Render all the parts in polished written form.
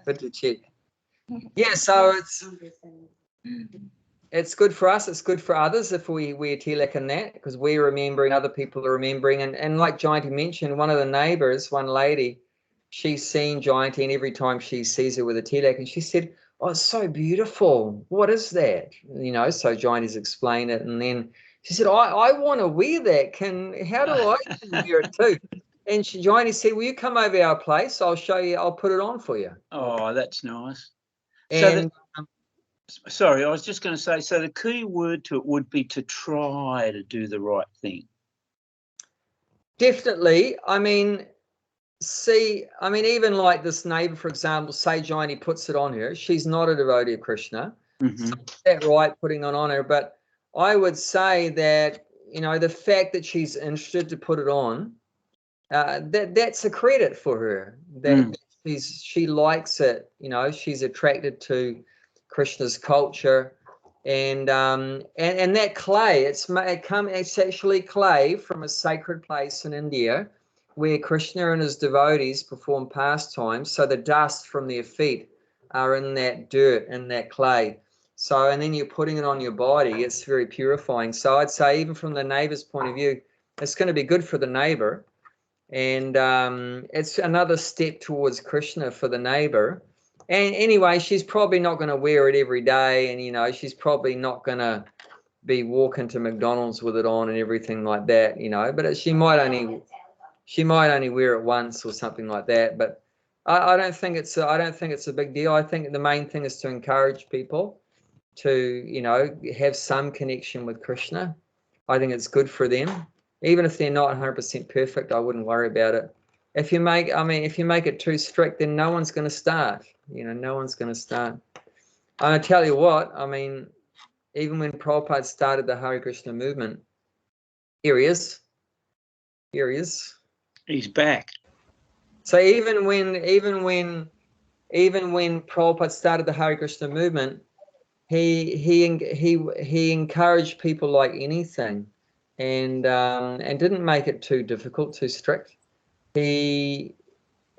Good to check. Yeah, so it's good for us. It's good for others if we wear tilak in that, because we're remembering, other people are remembering. And like Jayanti mentioned, one of the neighbours, one lady, she's seen Jayanti, and every time she sees her with a tilak, and she said, "Oh, it's so beautiful. What is that?" You know, so Jayanti's explained it, and then she said, I want to wear that. How do I wear it too? And Jayanti said, "Will you come over our place? I'll show you. I'll put it on for you." Oh, that's nice. And sorry, I was just going to say, so the key word to it would be to try to do the right thing. Definitely. I mean, even like this neighbor, for example, say Jayanti puts it on her. She's not a devotee of Krishna. Mm-hmm. So is that right, putting it on her? But I would say that, you know, the fact that she's interested to put it on, that's a credit for her. That she likes it. You know, she's attracted to Krishna's culture, and that clay. It's actually clay from a sacred place in India, where Krishna and his devotees perform pastimes. So the dust from their feet are in that dirt, in that clay. So, and then you're putting it on your body. It's very purifying. So I'd say, even from the neighbor's point of view, it's going to be good for the neighbor. And it's another step towards Krishna for the neighbor. And anyway, she's probably not going to wear it every day. And, you know, she's probably not going to be walking to McDonald's with it on and everything like that, you know, but she might only wear it once or something like that. But I don't think it's a big deal. I think the main thing is to encourage people to, you know, have some connection with Krishna. I think it's good for them. Even if they're not 100% perfect, I wouldn't worry about it. If you make it too strict, then no one's going to start. You know, no one's going to start. I tell you what, I mean, even when Prabhupada started the Hare Krishna movement, here he is. He's back. So even when Prabhupada started the Hare Krishna movement, he encouraged people like anything, and didn't make it too difficult, too strict.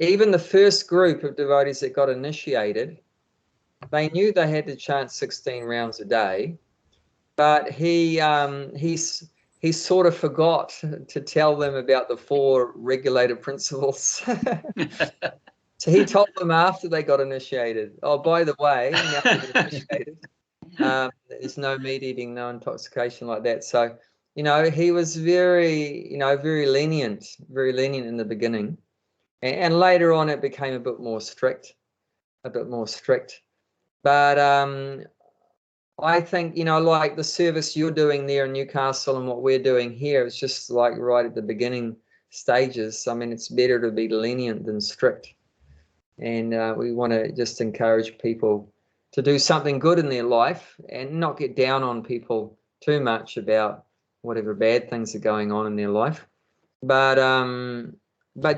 Even the first group of devotees that got initiated, they knew they had to chant 16 rounds a day, but he sort of forgot to tell them about the 4 regulated principles. So he told them after they got initiated, "Oh, by the way, now they're initiated, there's no meat eating, no intoxication," like that. So, you know, he was very lenient in the beginning, and later on it became a bit more strict. But I think, you know, like the service you're doing there in Newcastle and what we're doing here, it's just like right at the beginning stages. I mean, it's better to be lenient than strict. And we want to just encourage people to do something good in their life and not get down on people too much about whatever bad things are going on in their life. But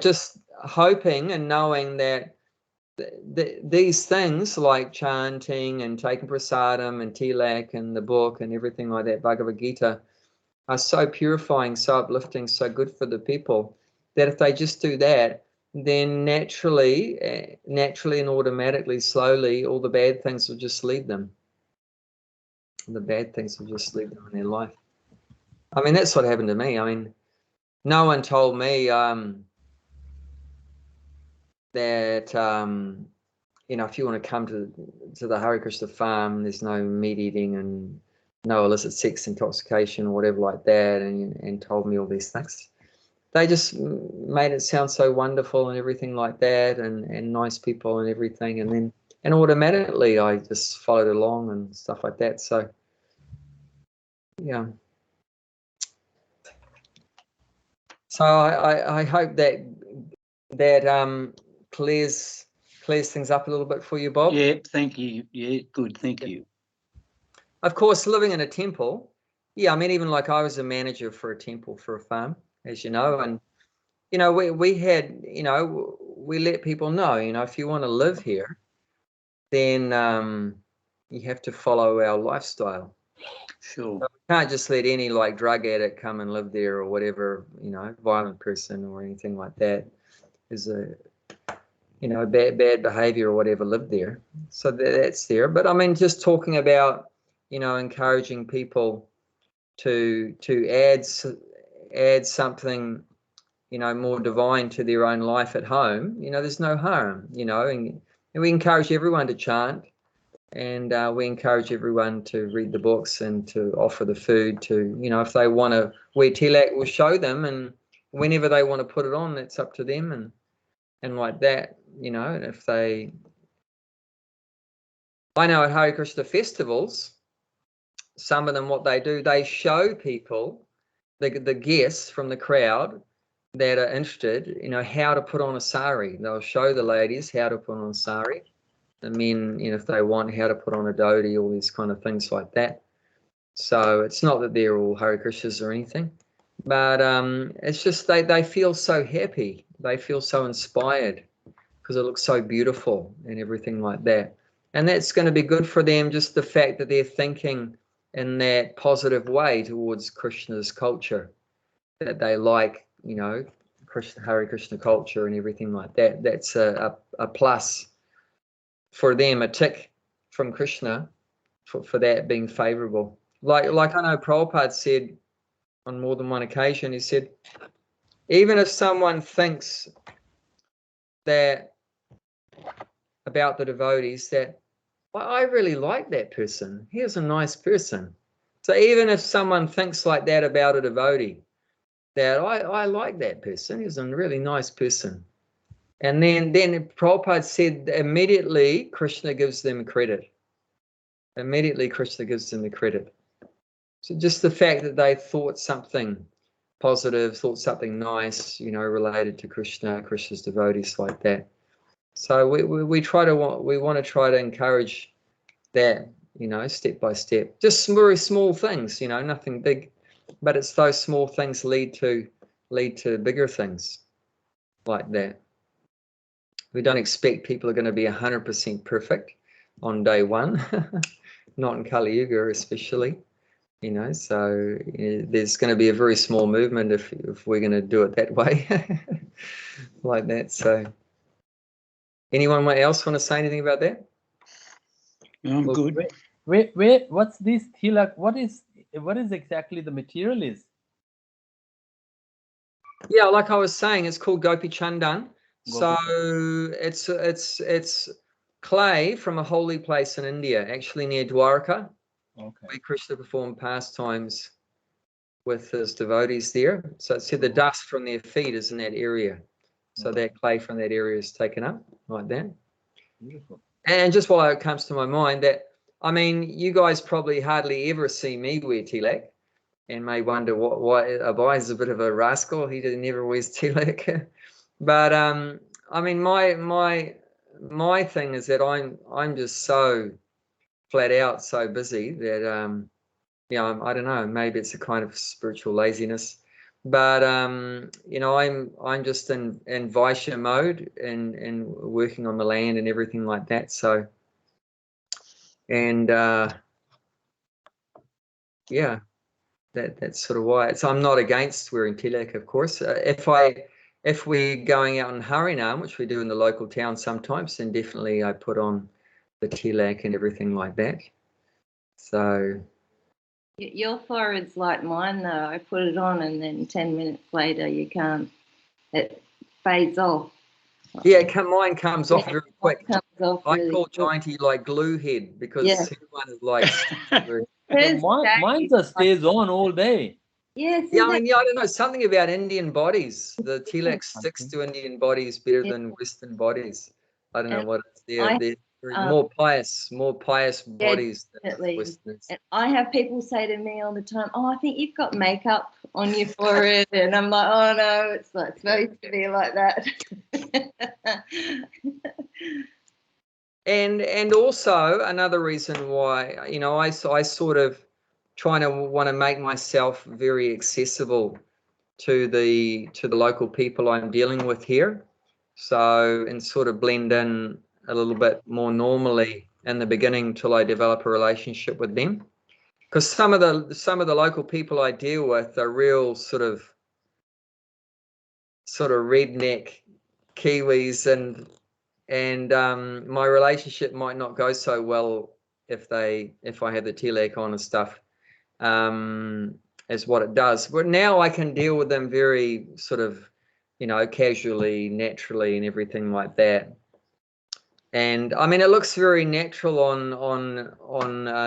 just hoping and knowing that these things like chanting and taking prasadam and tilak and the book and everything like that, Bhagavad Gita, are so purifying, so uplifting, so good for the people, that if they just do that, then naturally and automatically, slowly, all the bad things will just leave them. The bad things will just leave them in their life. I mean, that's what happened to me. I mean, no one told me that you know, if you want to come to the Hare Krishna farm, there's no meat eating and no illicit sex, intoxication, or whatever like that, and told me all these things. They just made it sound so wonderful and everything like that, and nice people and everything, and automatically I just followed along and stuff like that. So yeah. So I hope that clears things up a little bit for you, Bob. Yeah, thank you. Yeah, good, thank you. Of course, living in a temple, yeah, I mean, even like I was a manager for a temple for a farm, as you know, and you know, we had, you know, we let people know, you know, if you want to live here, then you have to follow our lifestyle. Sure. So we can't just let any like drug addict come and live there or whatever, you know, violent person or anything like that. you know, bad behavior or whatever lived there. So that's there. But I mean, just talking about, you know, encouraging people to add something, you know, more divine to their own life at home, you know, there's no harm, you know, and we encourage everyone to chant, and we encourage everyone to read the books and to offer the food to, you know, if they want to wear tilak, we'll show them, and whenever they want to put it on, that's up to them, and like that, you know. And if they, I know at Hare Krishna festivals, some of them, what they do, they show people, the guests from the crowd that are interested, you know, how to put on a sari. They'll show the ladies how to put on a sari. The men, you know, if they want, how to put on a dhoti, all these kind of things like that. So it's not that they're all Hare Krishnas or anything, but it's just they feel so happy. They feel so inspired because it looks so beautiful and everything like that. And that's going to be good for them, just the fact that they're thinking in that positive way towards Krishna's culture, that they like, you know, Hare Krishna culture and everything like that. That's a plus for them, a tick from Krishna for that being favorable. Like I know Prabhupada said on more than one occasion, he said, even if someone thinks that about the devotees that, well, I really like that person, he was a nice person. So even if someone thinks like that about a devotee, that I like that person, he's a really nice person. And then Prabhupada said immediately Krishna gives them credit. Immediately Krishna gives them the credit. So just the fact that they thought something positive, thought something nice, you know, related to Krishna, Krishna's devotees, like that. So we want to try to encourage that, you know, step by step. Just very small things, you know, nothing big, but it's those small things lead to bigger things like that. We don't expect people are going to be 100% perfect on day one, not in Kali Yuga especially, you know. So there's going to be a very small movement if we're going to do it that way, like that. So anyone else want to say anything about that? I'm good. Wait, what's this tilak? What is exactly the material is? Yeah, like I was saying, it's called Gopi Chandan. So it's clay from a holy place in India, actually near Dwarka, where Krishna performed pastimes with his devotees there. So it said the dust from their feet is in that area. So that clay from that area is taken up like that. Beautiful. And just while it comes to my mind, that, I mean, you guys probably hardly ever see me wear tilak, and may wonder why Abai is a bit of a rascal. He never wears tilak. But I mean, my thing is that I'm just so flat out, so busy that yeah, I don't know. Maybe it's a kind of spiritual laziness, but you know, I'm just in Vaishya mode and working on the land and everything like that. So, and yeah. That's sort of why. So I'm not against wearing tilak, of course. If we're going out in Harinam, which we do in the local town sometimes, then definitely I put on the tilak and everything like that. So your forehead's like mine, though. I put it on, and then 10 minutes later, you can't. It fades off. yeah, mine comes off very quick. Comes off I really call quick. Jayanti like glue head, because everyone is like. Mine just stays on all day. Yes. Yeah, I mean, yeah, I don't know, something about Indian bodies. The tilak sticks to Indian bodies better than Western bodies. I don't know what it's there. They're more pious bodies than Westerners. And I have people say to me all the time, "Oh, I think you've got makeup on your forehead," and I'm like, "Oh no, it's not supposed to be like that." And also another reason why, you know, I sort of want to make myself very accessible to the local people I'm dealing with here. So, and sort of blend in a little bit more normally in the beginning till I develop a relationship with them. Because some of the local people I deal with are real sort of redneck Kiwis, and my relationship might not go so well if I have the tilak on and stuff, as what it does. But now I can deal with them very sort of, casually, naturally, and everything like that. And I mean, it looks very natural on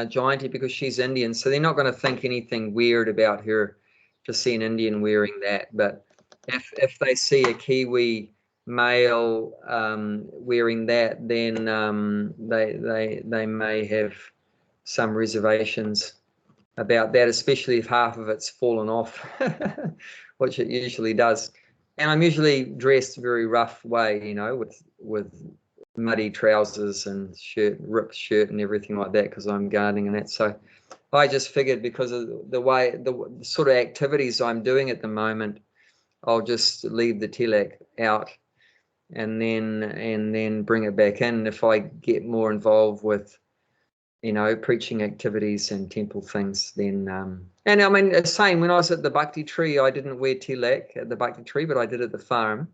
Jayanti because she's Indian, so they're not going to think anything weird about her to see an Indian wearing that. But if they see a Kiwi male wearing that, then they may have some reservations about that, especially if half of it's fallen off, which it usually does. And I'm usually dressed very rough way, with muddy trousers and ripped shirt and everything like that, because I'm gardening and that. So I just figured, because of the sort of activities I'm doing at the moment, I'll just leave the tilak out and then bring it back in if I get more involved with preaching activities and temple things. Then and I mean, the same when I was at the Bhakti tree, I didn't wear tilak at the Bhakti tree, but I did at the farm,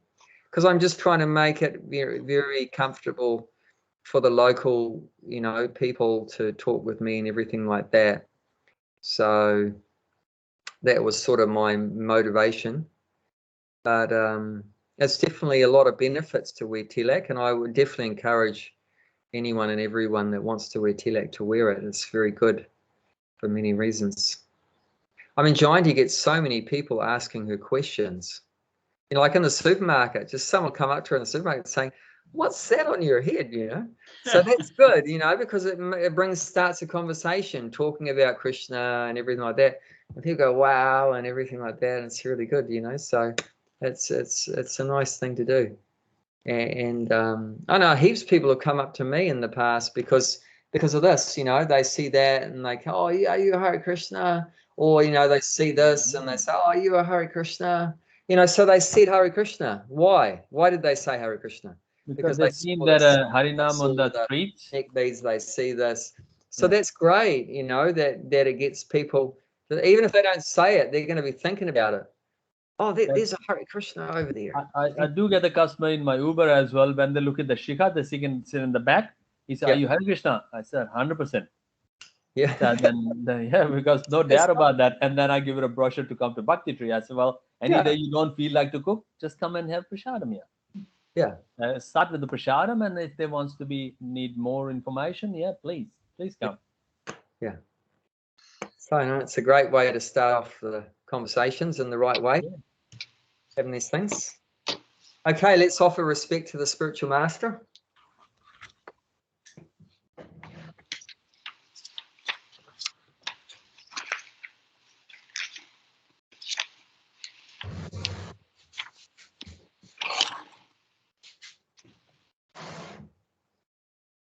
because I'm just trying to make it very, very comfortable for the local people to talk with me and everything like that. So that was sort of my motivation. But it's definitely a lot of benefits to wear tilak, and I would definitely encourage anyone and everyone that wants to wear tilak to wear it. It's very good for many reasons. I mean, Jayanti gets so many people asking her questions. Like in the supermarket, just someone come up to her in the supermarket saying, "What's that on your head?" So that's good, because it starts a conversation talking about Krishna and everything like that. And people go, "Wow," and everything like that. And it's really good, So it's a nice thing to do. And I know heaps of people have come up to me in the past because of this, they see that and they go, "Oh, yeah, are you a Hare Krishna?" Or, they see this and they say, "Oh, are you a Hare Krishna?" So they said Hare Krishna. Why? Why did they say Hare Krishna? Because they've seen that Harinam on the streets. They see this. So that's great, that it gets people, even if they don't say it, they're going to be thinking about it. Oh, there's a Hare Krishna over there. I do get a customer in my Uber as well. When they look at the Shikha, they can sit in the back. He said, "Are you Hare Krishna?" I said, 100%. Yeah. Then because no doubt about that. And then I give it a brochure to come to Bhakti Tree. I said, "Well, any day you don't feel like to cook, just come and have prasadam here." Yeah. Start with the prasadam, and if they wants to need more information, please come. Yeah. So it's a great way to start off the conversations in the right way. Having these things. Okay, let's offer respect to the spiritual master.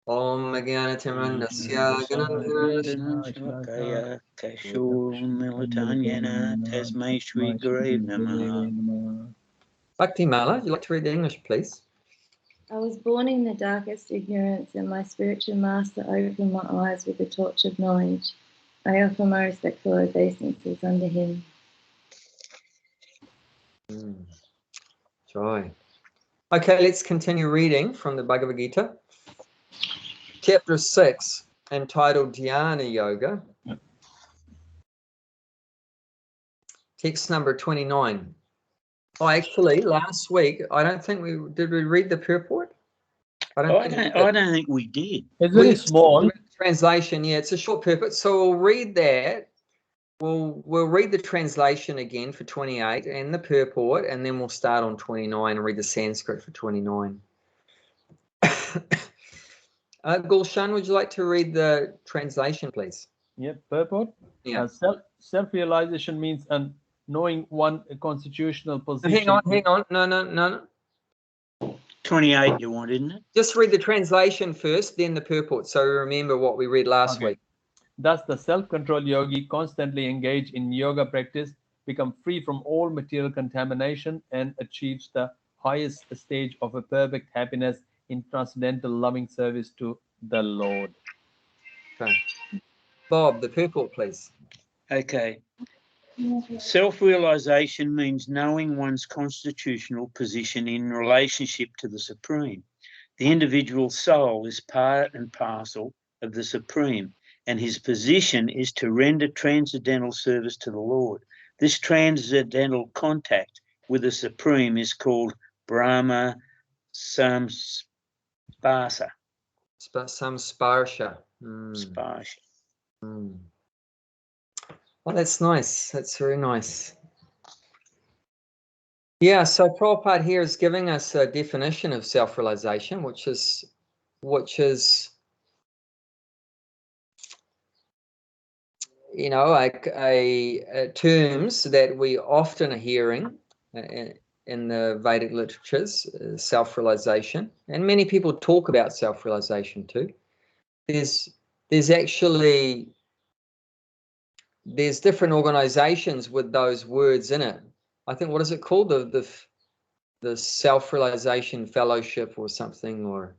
Om Jnanatirandasya Ganantirashmakaya Kashu Militanyana Tasmai Shri Guru Namaha. Bhakti Mala, would you like to read the English, please? I was born in the darkest ignorance, and my spiritual master opened my eyes with the torch of knowledge. I offer my respectful obeisances under him. Joy. Okay, let's continue reading from the Bhagavad Gita. Chapter 6, entitled Dhyana Yoga. Text number 29. Oh, actually, last week, I don't think did we read the purport? I don't think we did. It's very small. Translation, it's a short purport. So we'll read that. We'll read the translation again for 28 and the purport, and then we'll start on 29 and read the Sanskrit for 29. Gulshan, would you like to read the translation, please? Purport. Yeah. Self-realization means knowing one constitutional position. Hang on. No. 28 you want, isn't it? Just read the translation first, then the purport, so remember what we read last week. Thus, the self-controlled yogi constantly engaged in yoga practice, become free from all material contamination, and achieves the highest stage of a perfect happiness in transcendental loving service to the Lord. Okay. Bob, the purport, please. Okay. Self-realization means knowing one's constitutional position in relationship to the Supreme. The individual soul is part and parcel of the Supreme, and his position is to render transcendental service to the Lord. This transcendental contact with the Supreme is called Brahma Samspasa. Samsparsha. Sparsha. Oh, that's nice. That's very nice. Yeah, so Prabhupada here is giving us a definition of self-realization, which is you know, like terms that we often are hearing in the Vedic literatures, self-realization, and many people talk about self-realization too. There's different organizations with those words in it. I think, what is it called? The Self-Realization Fellowship or something, or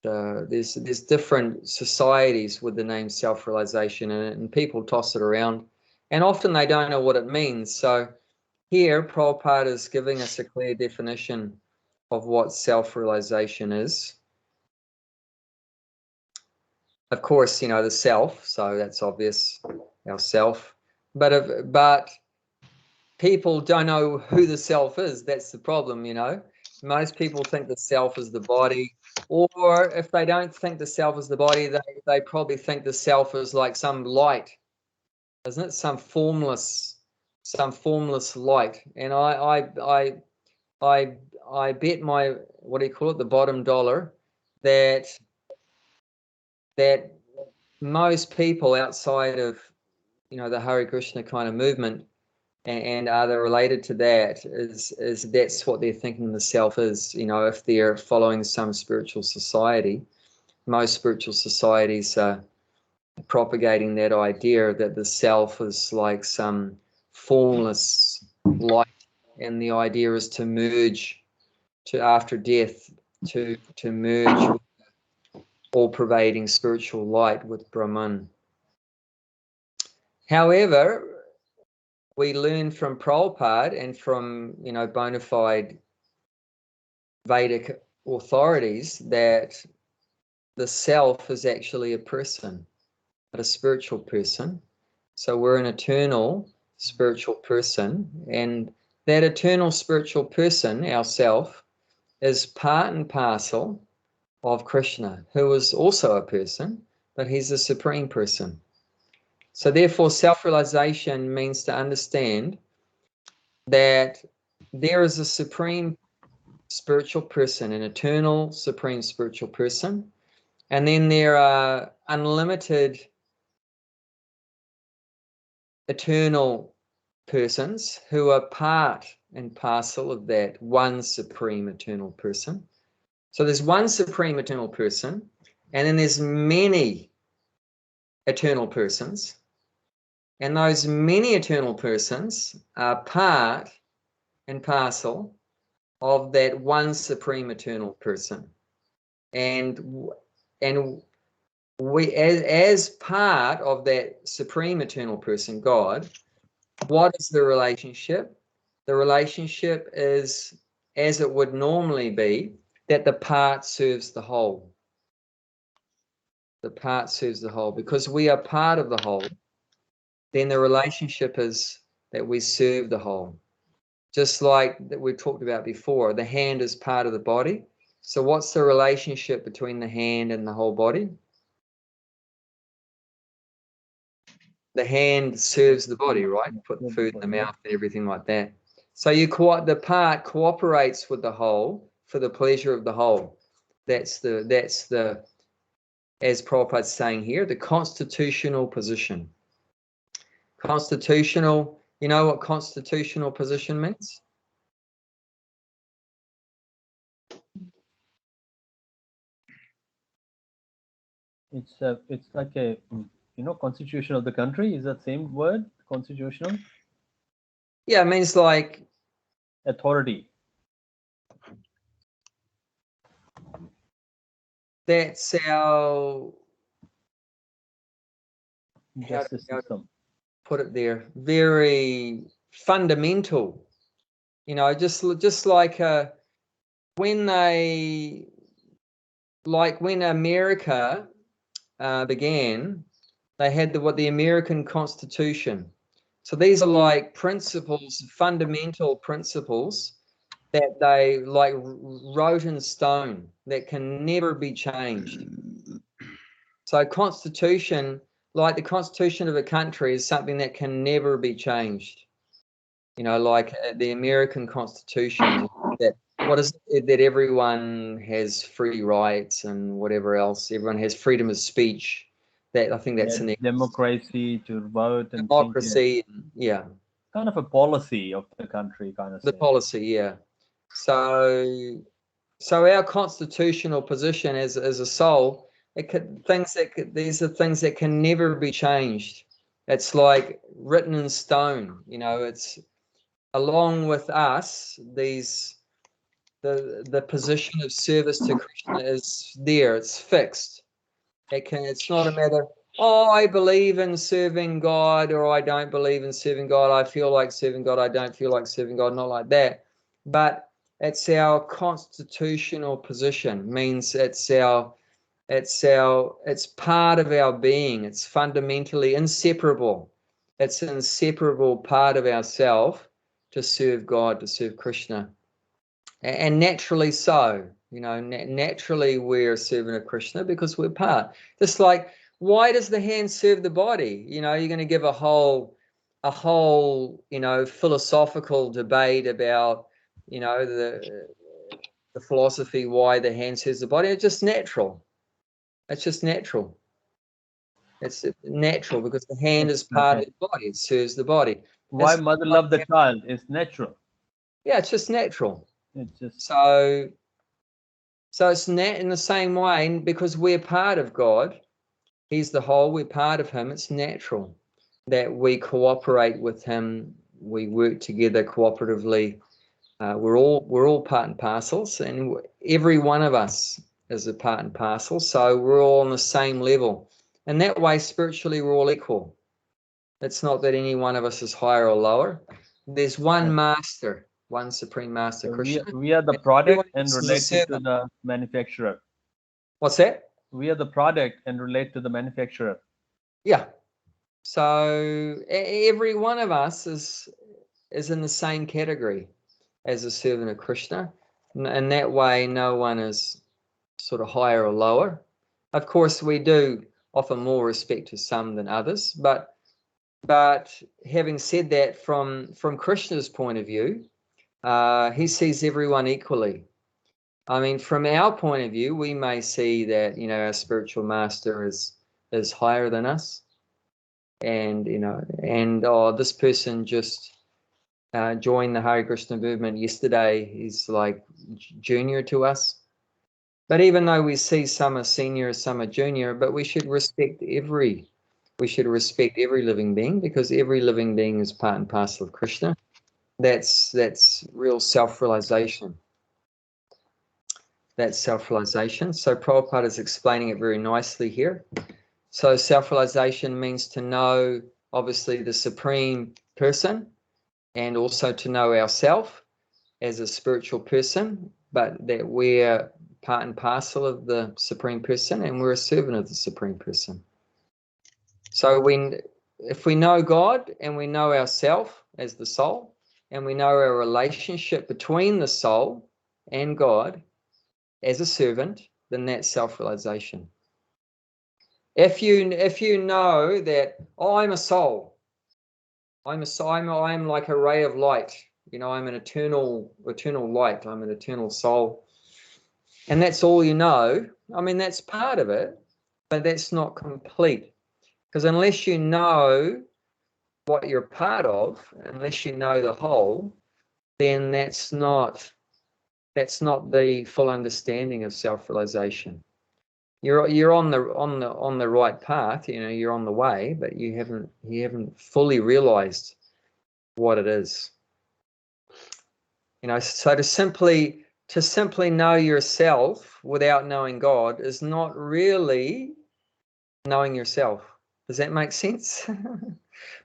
there's different societies with the name self-realization in it, and people toss it around, and often they don't know what it means. So here Prabhupada is giving us a clear definition of what self-realization is. Of course, you know, the self, so that's obvious, ourself, but people don't know who the self is. That's the problem, you know. Most people think the self is the body, or if they don't think the self is the body, they probably think the self is like some light, isn't it? Some formless light. And I bet my, what do you call it, the bottom dollar, that most people outside of, you know, the Hare Krishna kind of movement and other related to that is that's what they're thinking the self is. You know, if they're following some spiritual society, most spiritual societies are propagating that idea that the self is like some formless light, and the idea is to merge, to after death, to merge with all-pervading spiritual light with Brahman. However, we learn from Prabhupada and from, you know, bona fide Vedic authorities that the self is actually a person, but a spiritual person. So we're an eternal spiritual person, and that eternal spiritual person, ourself, is part and parcel of Krishna, who is also a person, but he's a supreme person. So therefore, self-realization means to understand that there is a supreme spiritual person, an eternal supreme spiritual person, and then there are unlimited eternal persons who are part and parcel of that one supreme eternal person. So there's one supreme eternal person, and then there's many eternal persons, and those many eternal persons are part and parcel of that one supreme eternal person. And we, as part of that supreme eternal person, God, what is the relationship? The relationship is, as it would normally be, that the part serves the whole. The part serves the whole. Because we are part of the whole, then the relationship is that we serve the whole. Just like that we talked about before, the hand is part of the body. So what's the relationship between the hand and the whole body? The hand serves the body, right? Put the food in the mouth and everything like that. So the part cooperates with the whole for the pleasure of the whole. That's the as Prabhupada's saying here, the constitutional position. Constitutional, you know what constitutional position means? It's like a, you know, constitution of the country. Is that same word, constitutional? Yeah, it means like Authority. That's our, Justice system. put it there, very fundamental. You know, just like when they like when America began, they had what the American Constitution. So these are like principles, fundamental principles that they like wrote in stone that can never be changed. So constitution, like the constitution of a country, is something that can never be changed. You know, like the American Constitution, that what is it, that everyone has free rights and whatever else, everyone has freedom of speech. That I think that's Yeah, democracy to vote and democracy. Yeah, kind of a policy of the country, kind of the thing. policy. Yeah. So our constitutional position as a soul, these are things that can never be changed. It's like written in stone. You know, it's along with us. The position of service to Krishna is there. It's fixed. It's not a matter, oh, I believe in serving God, or I don't believe in serving God. I feel like serving God. I don't feel like serving God. Not like that. But it's our constitutional position. Means it's part of our being. It's fundamentally inseparable. It's an inseparable part of ourself to serve God, to serve Krishna. And naturally so, you know, naturally we're a servant of Krishna because we're part. Just like, why does the hand serve the body? You know, you're going to give a whole, you know, philosophical debate about, you know, the philosophy why the hand serves the body. It's just natural. It's just natural. It's natural because the hand is part of the body. It serves the body. Why mother love the child is natural. Yeah, it's just natural. It's just so it's in the same way, because we're part of God. He's the whole. We're part of Him. It's natural that we cooperate with Him. We work together cooperatively. We're all part and parcels, and every one of us is a part and parcel. So we're all on the same level, and that way spiritually we're all equal. It's not that any one of us is higher or lower. There's one master, one supreme master, so Krishna. we are the product and else is a related to servant. the manufacturer. What's that? We are the product and relate to the manufacturer. Yeah. So every one of us is in the same category as a servant of Krishna. And that way, no one is sort of higher or lower. Of course, we do offer more respect to some than others. But having said that, from Krishna's point of view, he sees everyone equally. I mean, from our point of view, we may see that, you know, our spiritual master is higher than us. And, you know, and this person just joined the Hare Krishna movement yesterday. He's like junior to us. But even though we see some are senior, some are junior, but we should respect every living being, because every living being is part and parcel of Krishna. That's real self-realization. That's self-realization. So Prabhupada is explaining it very nicely here. So self-realization means to know, obviously, the supreme person, and also to know ourselves as a spiritual person, but that we're part and parcel of the supreme person, and we're a servant of the supreme person. So if we know God and we know ourselves as the soul, and we know our relationship between the soul and God as a servant, then that's self-realization. If you know that, oh, I'm a soul, I'm like a ray of light, you know, I'm an eternal light, I'm an eternal soul, and that's all you know, I mean, that's part of it, but that's not complete. Because unless you know what you're part of, unless you know the whole, then that's not the full understanding of self-realization. You're on the right path, you know, you're on the way, but you haven't fully realized what it is. You know, so to simply know yourself without knowing God is not really knowing yourself. Does that make sense?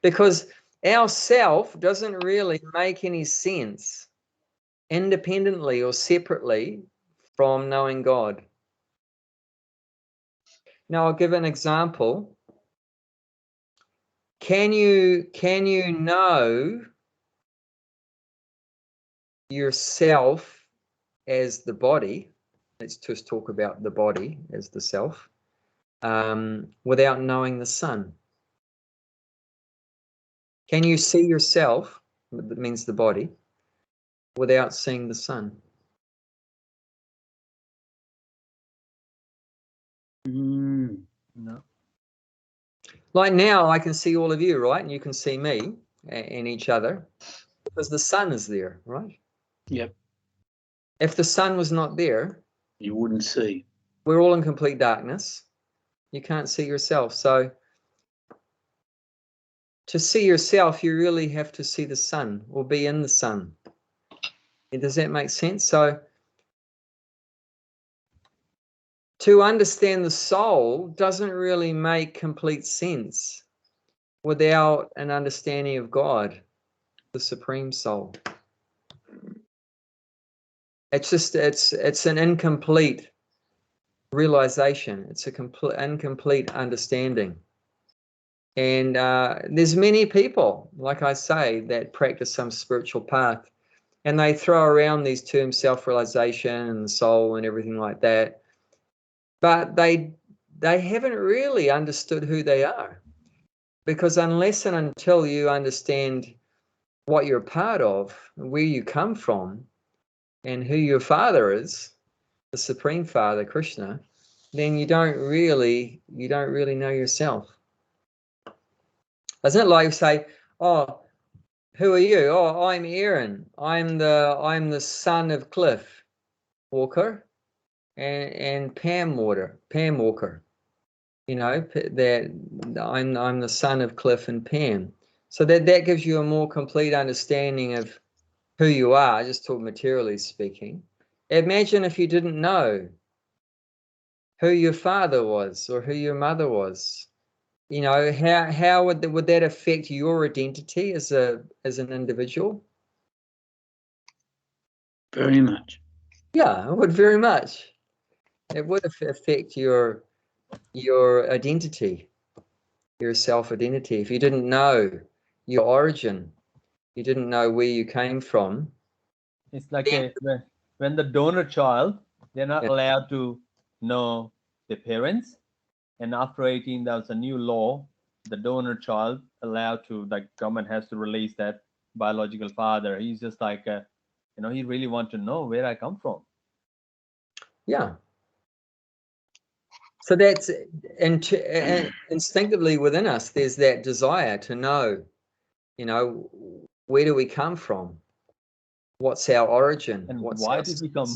Because our self doesn't really make any sense independently or separately from knowing God. Now, I'll give an example. Can you know yourself as the body? Let's just talk about the body as the self, without knowing the sun. Can you see yourself, that means the body, without seeing the sun? No. Like now, I can see all of you, right? And you can see me and each other because the sun is there, right? Yep. If the sun was not there, You wouldn't see. we're all in complete darkness. You can't see yourself. So to see yourself, you really have to see the sun or be in the sun. Does that make sense? So to understand the soul doesn't really make complete sense without an understanding of God, the Supreme Soul. It's just, it's an incomplete realization. It's a incomplete understanding. And there's many people, like I say, that practice some spiritual path, and they throw around these terms, self-realization and the soul and everything like that, but they haven't really understood who they are, because unless and until you understand what you're part of, where you come from, and who your father is, the Supreme Father, Krishna, then you don't really know yourself. Isn't it like say, oh, who are you? Oh, I'm Aaron. I'm the son of Cliff Walker and Pam Walker. You know, that I'm the son of Cliff and Pam. So that gives you a more complete understanding of who you are, just talk materially speaking. Imagine if you didn't know who your father was or who your mother was. You know, how would that affect your identity as an individual? Very much. Yeah, it would very much. It would affect your identity, your self-identity. If you didn't know your origin, you didn't know where you came from. It's like when the donor child, they're not Yeah. allowed to know their parents. And after 18, there was a new law. The donor child allowed to, like, government has to release that biological father. He's just like, he really wants to know where I come from. Yeah. So that's instinctively within us. There's that desire to know, where do we come from? What's our origin? And What's why our did we come?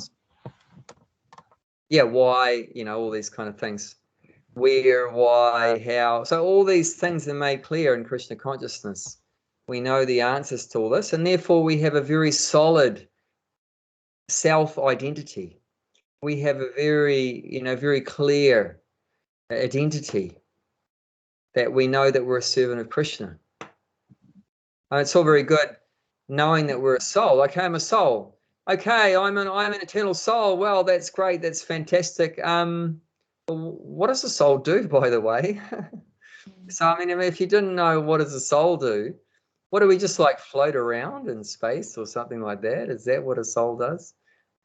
Yeah, why, all these kind of things. Where, why, how. So all these things are made clear in Krishna consciousness. We know the answers to all this, and therefore we have a very solid self-identity. We have a very, very clear identity that we know that we're a servant of Krishna. And it's all very good knowing that we're a soul. Okay, I'm a soul. Okay, I'm an eternal soul. Well, that's great. That's fantastic. What does the soul do, by the way? So, I mean, if you didn't know what does the soul do, what do we just like float around in space or something like that? Is that what a soul does?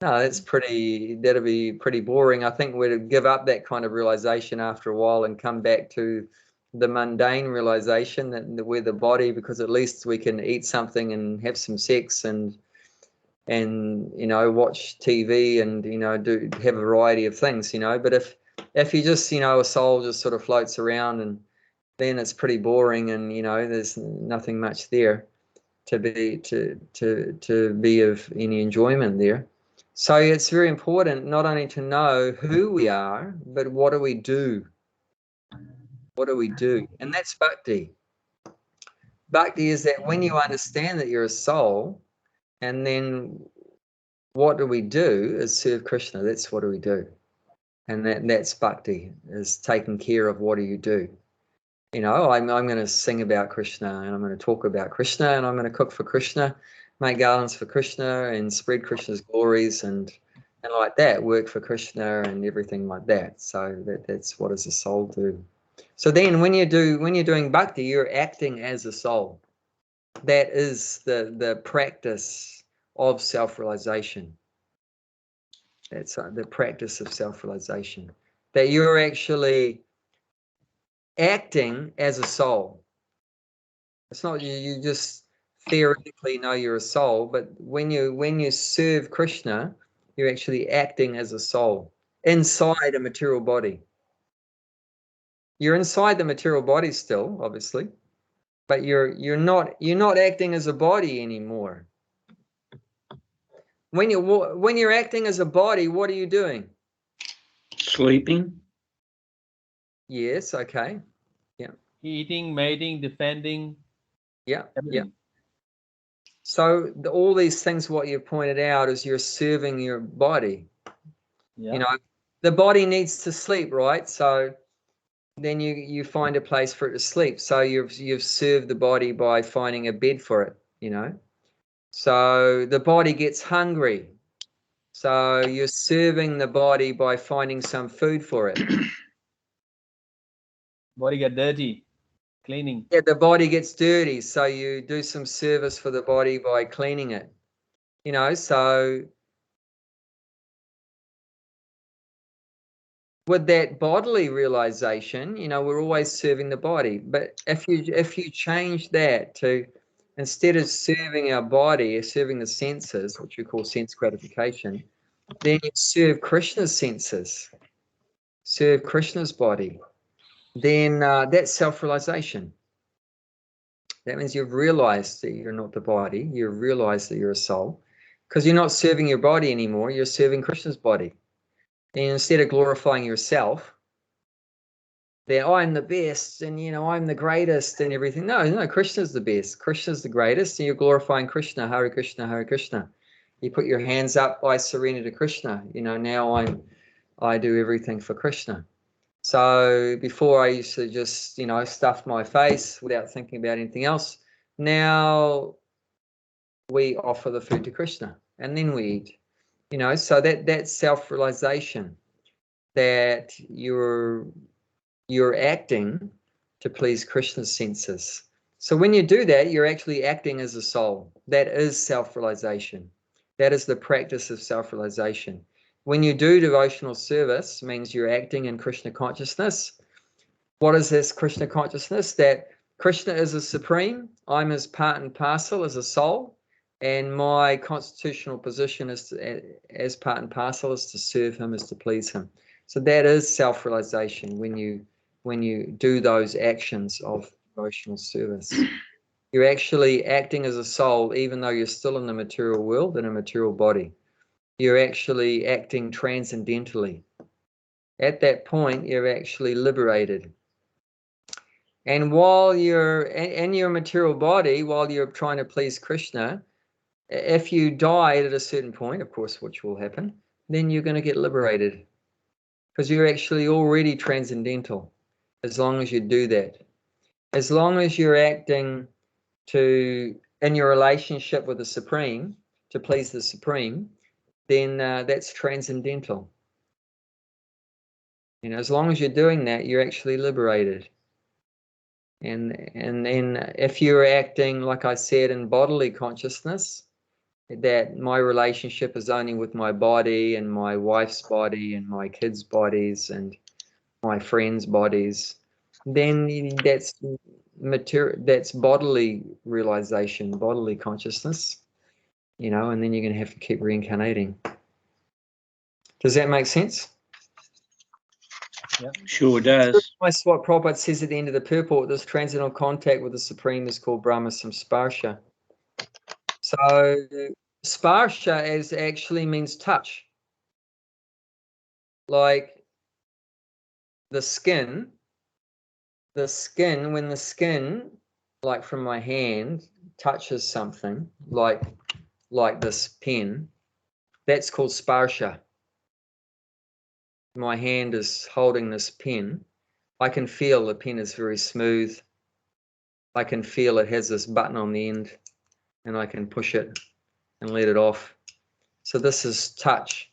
No, that'd be pretty boring. I think we'd give up that kind of realization after a while and come back to the mundane realization that we're the body, because at least we can eat something and have some sex and watch TV and have a variety of things, but if you just a soul just sort of floats around, and then it's pretty boring, and there's nothing much there to be of any enjoyment there. So it's very important not only to know who we are, but what do we do? What do we do? And that's bhakti. Bhakti is that when you understand that you're a soul, and then what do we do is serve Krishna. That's what do we do. And that's bhakti, is taking care of what do you do. I'm going to sing about Krishna, and I'm going to talk about Krishna, and I'm going to cook for Krishna, make garlands for Krishna, and spread Krishna's glories, and and like that, work for Krishna and everything like that. So that's what does the soul do. So then when you're doing bhakti, you're acting as a soul. That is the practice of self-realization. That's the practice of self-realization. That you're actually acting as a soul. It's not you just theoretically know you're a soul, but when you serve Krishna, you're actually acting as a soul inside a material body. You're inside the material body still, obviously, but you're not acting as a body anymore. When you're acting as a body, what are you doing? Sleeping. Yes, okay. Yeah. Eating, mating, defending. Yeah. Everything. Yeah. So all these things, what you pointed out is you're serving your body. Yeah. You know, the body needs to sleep, right? So then you find a place for it to sleep. So you've served the body by finding a bed for it, you know. So the body gets hungry. So you're serving the body by finding some food for it. Body get dirty. Cleaning. Yeah, the body gets dirty. So you do some service for the body by cleaning it. You know, so with that bodily realization, you know, we're always serving the body. But if you change that to, instead of serving our body, serving the senses, which we call sense gratification, then you serve Krishna's senses, serve Krishna's body. Then that's self-realization. That means you've realized that you're not the body. You've realized that you're a soul, because you're not serving your body anymore. You're serving Krishna's body. And instead of glorifying yourself, that I'm the best and, you know, I'm the greatest and everything. No, Krishna's the best. Krishna's the greatest, and you're glorifying Krishna. Hare Krishna, Hare Krishna. You put your hands up, I surrender to Krishna. You know, now I do everything for Krishna. So before I used to just, you know, stuff my face without thinking about anything else. Now we offer the food to Krishna and then we eat. You know, so that's self-realization, that you're acting to please Krishna's senses. So when you do that, you're actually acting as a soul. That is self-realization. That is the practice of self-realization. When you do devotional service, means you're acting in Krishna consciousness. What is this Krishna consciousness? That Krishna is a supreme, I'm his part and parcel as a soul, and my constitutional position is as part and parcel is to serve him, is to please him. So that is self-realization when you do those actions of devotional service. You're actually acting as a soul, even though you're still in the material world, in a material body. You're actually acting transcendentally. At that point, you're actually liberated. And while you're in your material body, while you're trying to please Krishna, if you die at a certain point, of course, which will happen, then you're going to get liberated, because you're actually already transcendental as long as you do that. As long as you're acting in your relationship with the Supreme, to please the Supreme, then that's transcendental. You know, as long as you're doing that, you're actually liberated. And then if you're acting, like I said, in bodily consciousness, that my relationship is only with my body and my wife's body and my kids' bodies and my friends' bodies, then that's material, that's bodily realization, bodily consciousness, you know, and then you're going to have to keep reincarnating. Does that make sense? Yeah. Sure does. That's what Prabhupada says at the end of the purport. This transcendental contact with the Supreme is called Brahma Samsparsha. So sparsha actually means touch. Like the skin, when the skin, like from my hand, touches something, like this pen, that's called sparsha. My hand is holding this pen. I can feel the pen is very smooth. I can feel it has this button on the end, and I can push it and let it off. So this is touch.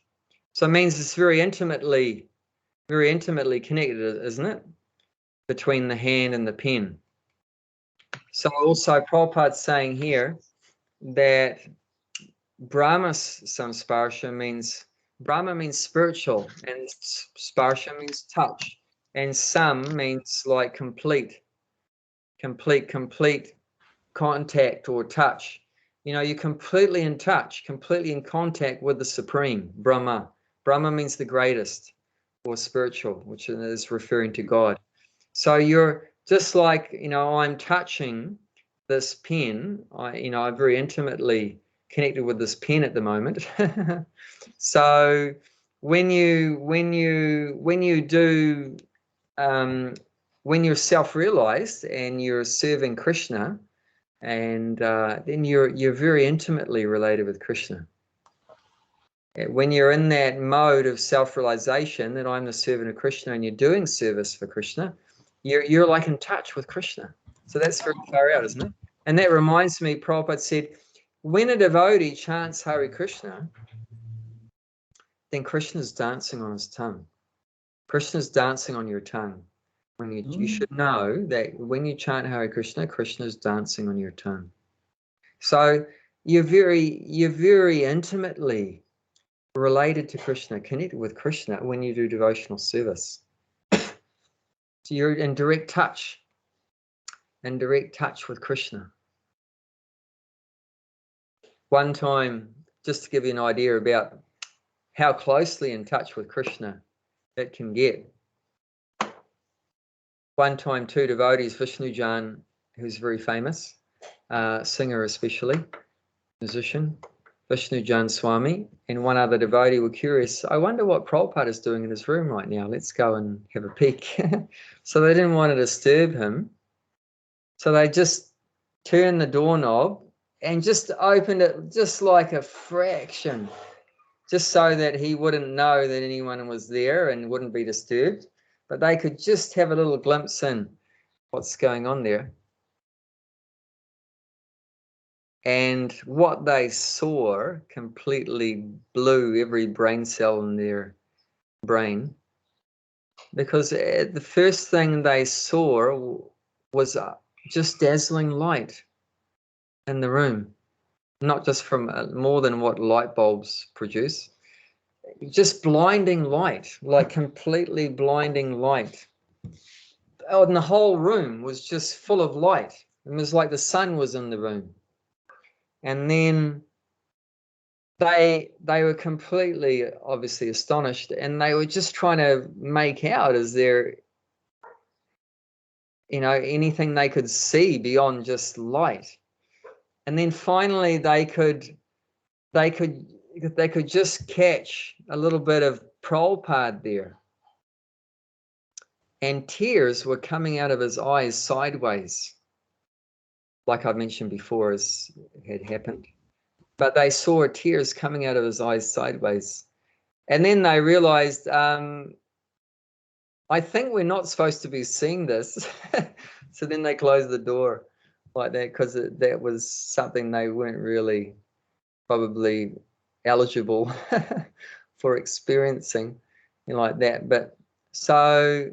So it means it's very intimately connected, isn't it? Between the hand and the pen. So also Prabhupada's saying here that Brahma samsparsha means, Brahma means spiritual, and sparsha means touch, and sam means like complete contact or touch. You know, you're completely in touch, completely in contact with the Supreme, Brahma. Brahma means the greatest or spiritual, which is referring to God. So you're just like, you know, I'm touching this pen. I'm very intimately connected with this pen at the moment. So when you're self-realized and you're serving Krishna, and then you're very intimately related with Krishna. When you're in that mode of self-realization that I'm the servant of Krishna and you're doing service for Krishna, you're like in touch with Krishna. So that's very far out, isn't it? And that reminds me, Prabhupada said, when a devotee chants Hare Krishna, then Krishna's dancing on his tongue. Krishna's dancing on your tongue. When you should know that when you chant Hare Krishna, Krishna's dancing on your tongue. So you're very intimately related to Krishna, connected with Krishna when you do devotional service. So you're in direct touch with Krishna. One time, just to give you an idea about how closely in touch with Krishna it can get. One time, two devotees, Vishnujan, who's very famous, singer especially, musician, Vishnujan Swami, and one other devotee were curious. I wonder what Prabhupada is doing in his room right now. Let's go and have a peek. So they didn't want to disturb him. So they just turned the doorknob and just opened it just like a fraction, just so that he wouldn't know that anyone was there and wouldn't be disturbed. But they could just have a little glimpse in what's going on there. And what they saw completely blew every brain cell in their brain, because the first thing they saw was just dazzling light in the room, not just from more than what light bulbs produce, just blinding light, like completely blinding light. Oh, and the whole room was just full of light. It was like the sun was in the room. And then they were completely, obviously, astonished, and they were just trying to make out, is there, anything they could see beyond just light? And then finally they could just catch a little bit of Prabhupada there, and tears were coming out of his eyes sideways, like I mentioned before, as had happened. But they saw tears coming out of his eyes sideways. And then they realized, I think we're not supposed to be seeing this. So then they closed the door like that, because that was something they weren't really probably eligible for experiencing, like that. But so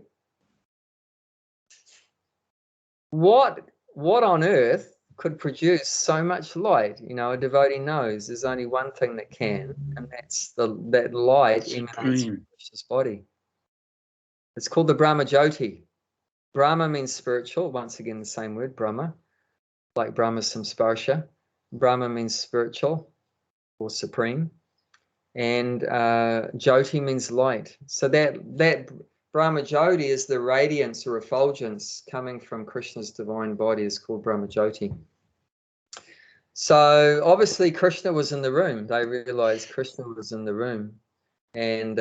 what on earth could produce so much light? A devotee knows there's only one thing that can, and that's that light emanates from Krishna's body. It's called the Brahma Jyoti. Brahma means spiritual. Once again, the same word, Brahma, like Brahma Samsparsha. Brahma means spiritual or supreme, and Jyoti means light. So that Brahma Jyoti is the radiance or effulgence coming from Krishna's divine body, is called Brahma Jyoti. So obviously Krishna was in the room. They realized Krishna was in the room, and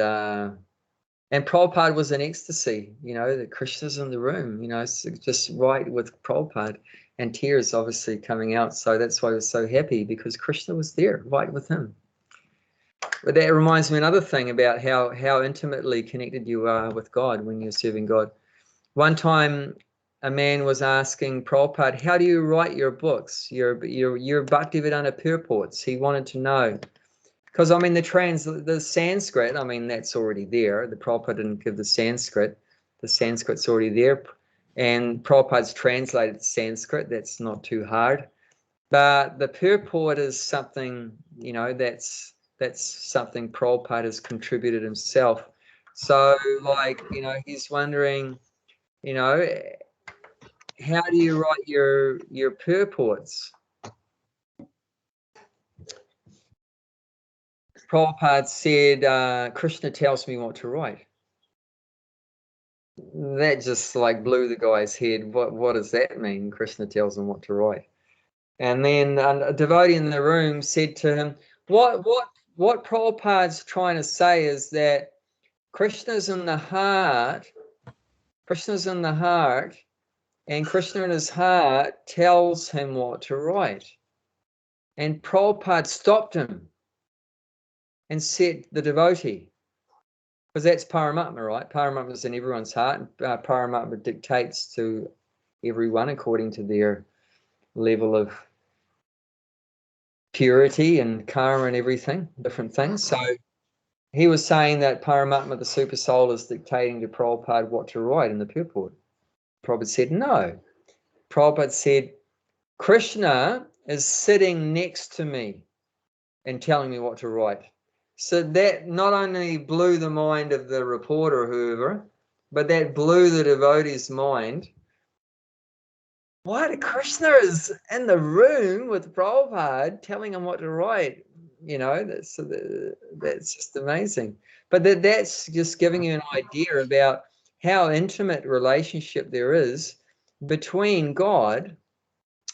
Prabhupada was in ecstasy, that Krishna's in the room, so just right with Prabhupada, and tears obviously coming out. So that's why he was so happy, because Krishna was there right with him. But that reminds me another thing about how intimately connected you are with God when you're serving God. One time a man was asking Prabhupada, how do you write your books, your Bhaktivedanta purports? He wanted to know, because I mean the Sanskrit, I mean that's already there. The Prabhupada didn't give the Sanskrit. The Sanskrit's already there, and Prabhupada's translated Sanskrit. That's not too hard. But the purport is something, you know, that's something Prabhupada has contributed himself. So, like, you know, he's wondering, you know, how do you write your purports? Prabhupada said, Krishna tells me what to write. That just like blew the guy's head. What does that mean? Krishna tells him what to write. And then a devotee in the room said to him, what Prabhupada's trying to say is that Krishna's in the heart, and Krishna in his heart tells him what to write. And Prabhupada stopped him and said, the devotee, because that's Paramatma, right? Paramatma is in everyone's heart, and Paramatma dictates to everyone according to their level of purity and karma and everything, different things. So he was saying that Paramatma, the super soul, is dictating to Prabhupada what to write in the purport. Prabhupada said, no. Prabhupada said, Krishna is sitting next to me and telling me what to write. So that not only blew the mind of the reporter or whoever, but that blew the devotee's mind. What? Krishna is in the room with Prabhupada telling him what to write. You know, that's just amazing. But that's just giving you an idea about how intimate relationship there is between God,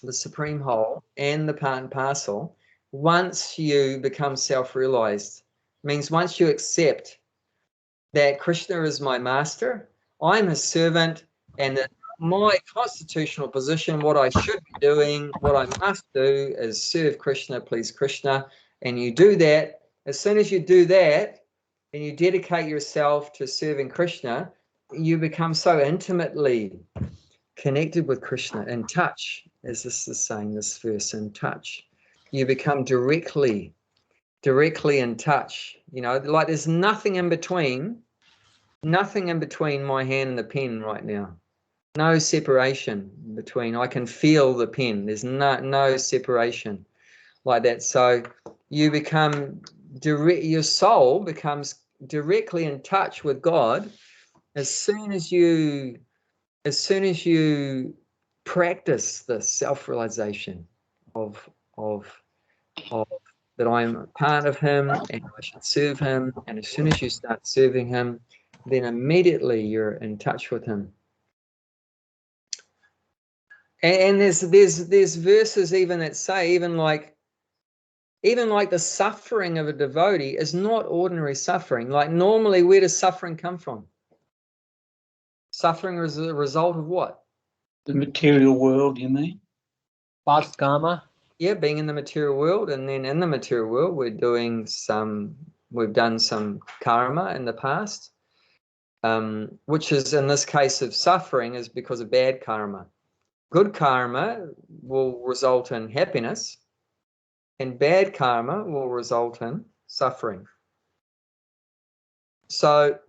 the supreme whole, and the part and parcel. Once you become self-realized, means once you accept that Krishna is my master, I'm his servant, and that my constitutional position, what I should be doing, what I must do is serve Krishna, please Krishna. And you do that. As soon as you do that and you dedicate yourself to serving Krishna, you become so intimately connected with Krishna, in touch, as this is saying, this verse, in touch. You become directly in touch. You know, like there's nothing in between my hand and the pen right now. No separation between. I can feel the pen. There's no separation like that. So you become your soul becomes directly in touch with God as soon as you practice the self-realization of that I'm part of him and I should serve him. And as soon as you start serving him, then immediately you're in touch with him. And there's verses even that say even like the suffering of a devotee is not ordinary suffering. Like normally, where does suffering come from? Suffering is a result of what? The material world, you mean? Past karma. Yeah, being in the material world, and then in the material world, we've done some karma in the past, which is in this case of suffering is because of bad karma. Good karma will result in happiness, and bad karma will result in suffering. So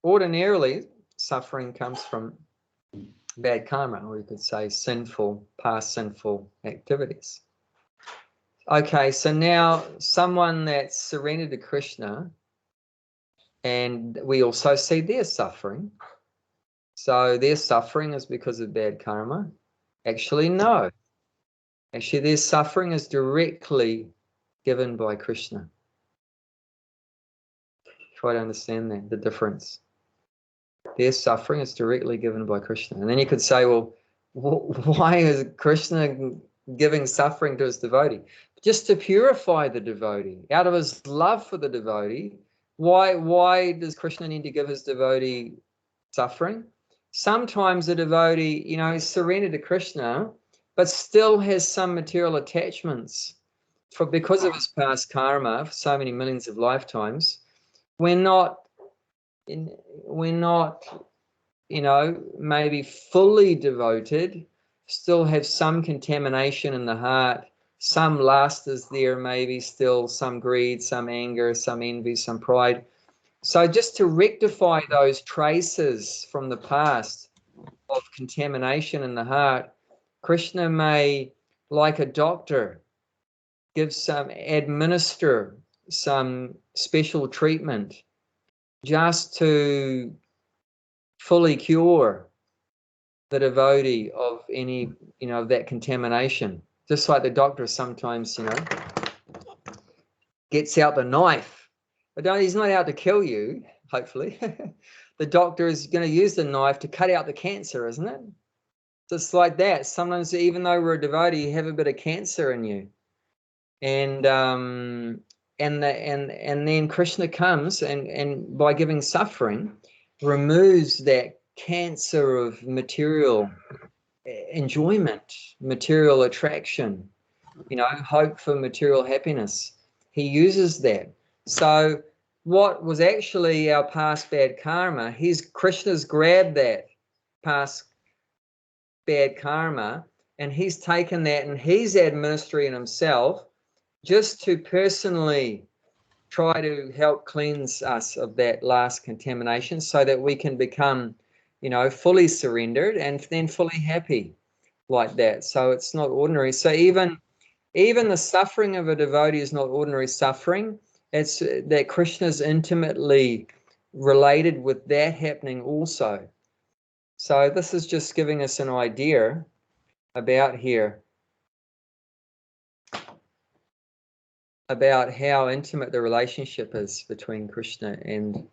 ordinarily, suffering comes from bad karma, or you could say past sinful activities. Okay, so now someone that's surrendered to Krishna, and we also see their suffering. So their suffering is because of bad karma. Actually, no. Actually, their suffering is directly given by Krishna. Try to understand that, the difference. Their suffering is directly given by Krishna. And then you could say, well, why is Krishna giving suffering to his devotee? Just to purify the devotee. Out of his love for the devotee, why does Krishna need to give his devotee suffering? Sometimes the devotee, you know, is surrendered to Krishna, but still has some material attachments because of his past karma for so many millions of lifetimes. We're not, you know, maybe fully devoted, still have some contamination in the heart Some lust is there, maybe still some greed, some anger, some envy, some pride. So just to rectify those traces from the past of contamination in the heart, Krishna may, like a doctor, administer some special treatment just to fully cure the devotee of any, of that contamination. Just like the doctor sometimes, gets out the knife. But he's not out to kill you, hopefully. The doctor is going to use the knife to cut out the cancer, isn't it? Just like that. Sometimes, even though we're a devotee, you have a bit of cancer in you. And then Krishna comes and by giving suffering, removes that cancer of material enjoyment, material attraction, hope for material happiness. He uses that. So what was actually our past bad karma, Krishna's grabbed that past bad karma and he's taken that and he's administering himself just to personally try to help cleanse us of that last contamination so that we can become, fully surrendered and then fully happy like that. So it's not ordinary. So even the suffering of a devotee is not ordinary suffering. It's that Krishna's intimately related with that happening also. So this is just giving us an idea about how intimate the relationship is between Krishna and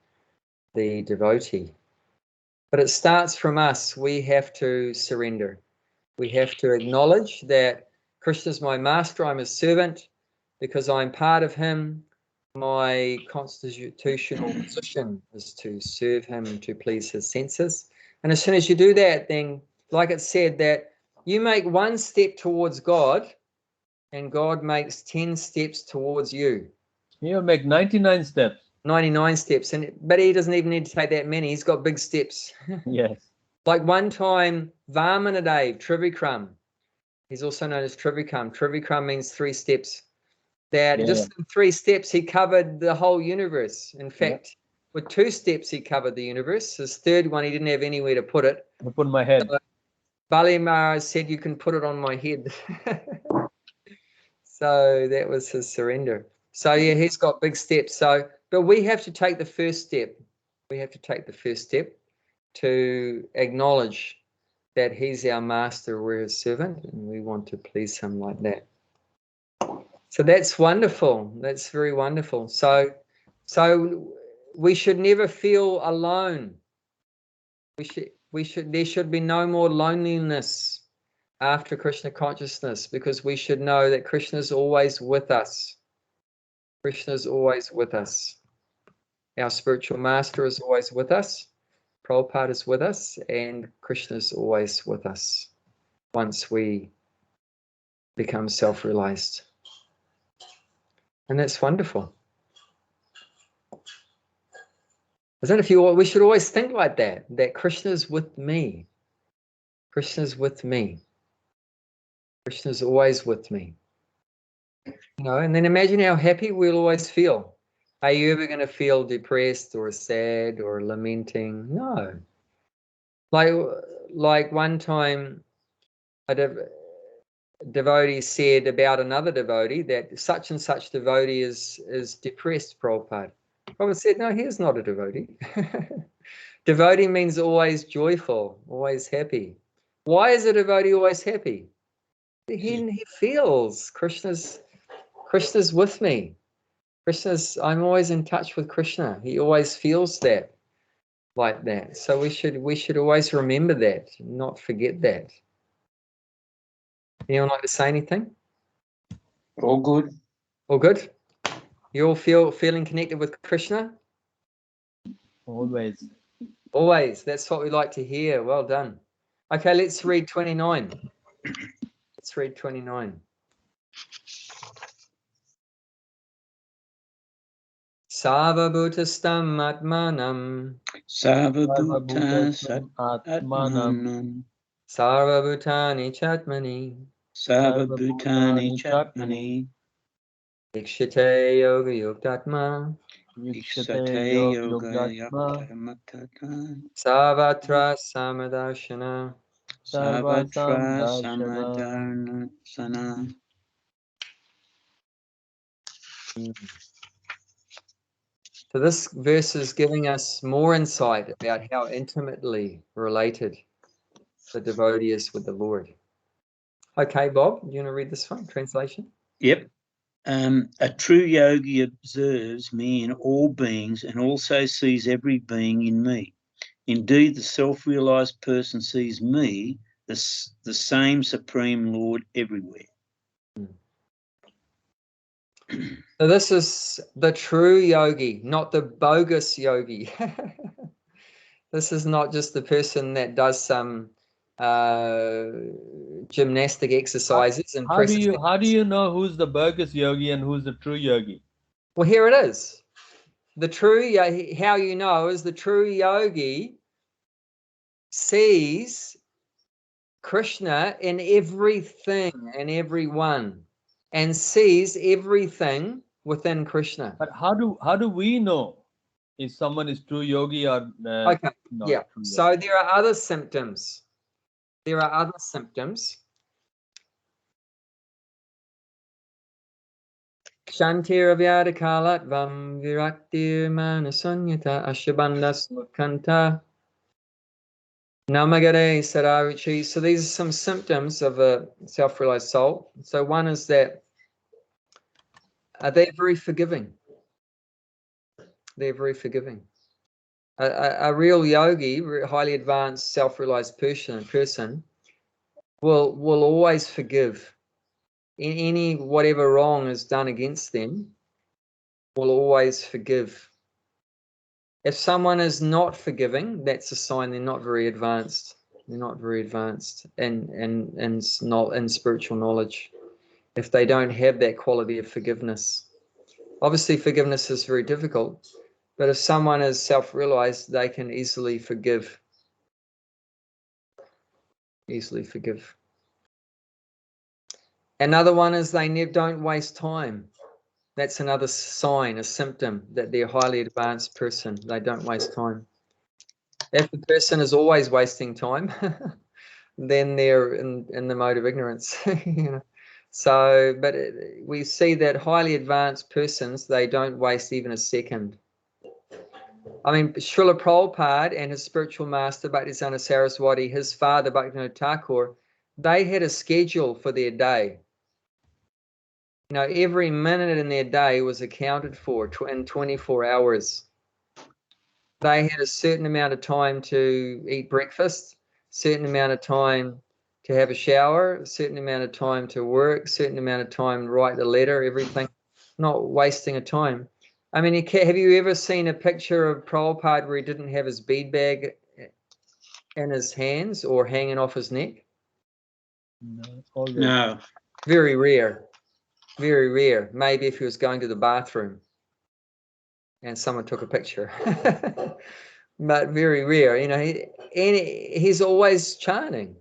the devotee. But it starts from us. We have to surrender. We have to acknowledge that Krishna's my master, I'm his servant, because I'm part of him. My constitutional position is to serve him, to please his senses. And as soon as you do that, then, like it said, that you make one step towards God, and God makes 10 steps towards you. He'll make 99 steps. 99 steps, but he doesn't even need to take that many. He's got big steps. Yes. Like one time, Vamanadeva, Trivikram, he's also known as Trivikram. Trivikram means 3 steps. Just in 3 steps, he covered the whole universe. In fact, with 2 steps, he covered the universe. His third one, he didn't have anywhere to put it. I put my head. So, Bali Maharaj said, you can put it on my head. So that was his surrender. So yeah, he's got big steps. But we have to take the first step. We have to take the first step to acknowledge that he's our master, we're his servant, and we want to please him like that. So that's wonderful. That's very wonderful. So we should never feel alone. There should be no more loneliness after Krishna consciousness, because we should know that Krishna is always with us. Krishna is always with us. Our spiritual master is always with us. Prabhupada is with us, and Krishna is always with us once we become self-realized. And that's wonderful. I don't know we should always think like that Krishna is with me. Krishna is with me. Krishna is always with me. And then imagine how happy we'll always feel. Are you ever going to feel depressed or sad or lamenting? No. Like one time a devotee said about another devotee that such and such devotee is depressed, Prabhupada. Prabhupada said, no, he is not a devotee. Devotee means always joyful, always happy. Why is a devotee always happy? He feels Krishna's with me. I'm always in touch with Krishna. He always feels that, like that. So we should always remember that, not forget that. Anyone like to say anything? All good. All good? You all feeling connected with Krishna? Always. Always. That's what we like to hear. Well done. Okay, let's read 29. Let's read 29. Sarvabhutastam atmanam. Sarvabhutasam atmanam. Sarvabhutani chatmani. Sarva Bhutani Chatmani Ikshite Yoga Yuktatma Ikshate Yoga Yakta Matatan Savatra Samadarshana. Savatra Samadarna Sana. So this verse is giving us more insight about how intimately related the devotee is with the Lord. Okay, Bob, you want to read this one, translation? Yep. A true yogi observes me in all beings and also sees every being in me. Indeed, the self-realized person sees me, the same Supreme Lord, everywhere. So this is the true yogi, not the bogus yogi. This is not just the person that does some gymnastic exercises and how do you know who's the bogus yogi and who's the true yogi? Well, here it is. The true, how you know is the true yogi sees Krishna in everything and everyone, and sees everything within Krishna. But how do we know if someone is true yogi or Okay, not yeah. true So yogi? there are other symptoms. There are other symptoms. Shantir Vyadakalat Vam Viraktir Manasanyata Ashabanda Sukanta Namagare Saravichi. So these are some symptoms of a self-realized soul. So one is that they're very forgiving. They're very forgiving. A real yogi, highly advanced, self-realized person will always forgive. Any whatever wrong is done against them, will always forgive. If someone is not forgiving, that's a sign they're not very advanced. They're not very advanced in spiritual knowledge. If they don't have that quality of forgiveness, obviously forgiveness is very difficult. But if someone is self-realized, they can easily forgive. Easily forgive. Another one is they don't waste time. That's another sign, a symptom that they're a highly advanced person. They don't waste time. If the person is always wasting time, then they're in the mode of ignorance. You know? So, but we see that highly advanced persons, they don't waste even a second. I mean, Srila Prabhupada and his spiritual master, Bhaktisiddhanta Saraswati, his father, Bhaktivinoda Thakur, they had a schedule for their day. You know, every minute in their day was accounted for in 24 hours. They had a certain amount of time to eat breakfast, certain amount of time to have a shower, a certain amount of time to work, certain amount of time to write the letter, everything, not wasting a time. I mean, have you ever seen a picture of Prabhupada where he didn't have his bead bag in his hands or hanging off his neck? No, always. No. Very rare. Very rare. Maybe if he was going to the bathroom and someone took a picture. But very rare. You know, he's always chanting.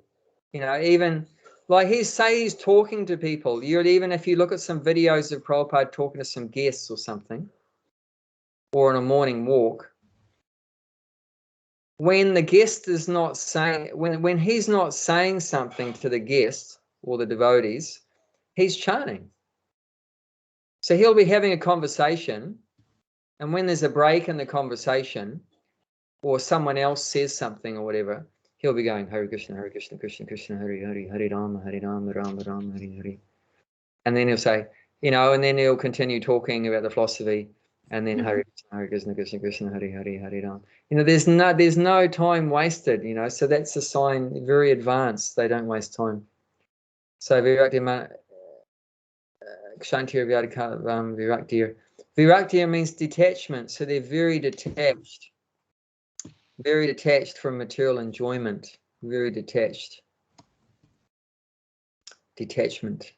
You know, even like he's talking to people. Even if you look at some videos of Prabhupada talking to some guests or something, or on a morning walk, when the guest is not saying, when he's not saying something to the guest or the devotees, he's chanting. So he'll be having a conversation, and when there's a break in the conversation, or someone else says something or whatever, he'll be going Hare Krishna, Krishna Krishna, Hare Hare, Hare Rama, Rama Rama, Hare Hare. And then he'll say, you know, and then he'll continue talking about the philosophy, and then Hare Krishna, Krishna Krishna, Hare Hare, Hare Rama. You know, there's no time wasted. You know, so that's a sign very advanced. They don't waste time. So Viraktir means detachment. So they're very detached. Very detached from material enjoyment. Very detached. Detachment.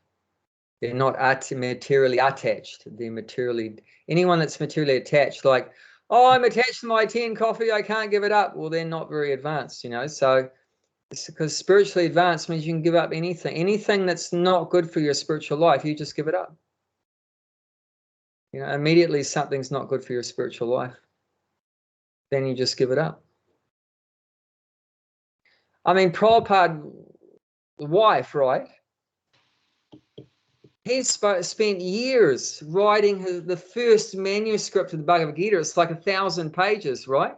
They're not materially attached. They're materially, anyone that's materially attached, like, oh, I'm attached to my tea and coffee, I can't give it up. Well, they're not very advanced, you know. So It's because spiritually advanced means you can give up anything. Anything that's not good for your spiritual life, you just give it up. You know, immediately something's not good for your spiritual life, then you just give it up. I mean, Prabhupada, the wife, right? He spent years writing the first manuscript of the Bhagavad Gita. It's like 1,000 pages, right?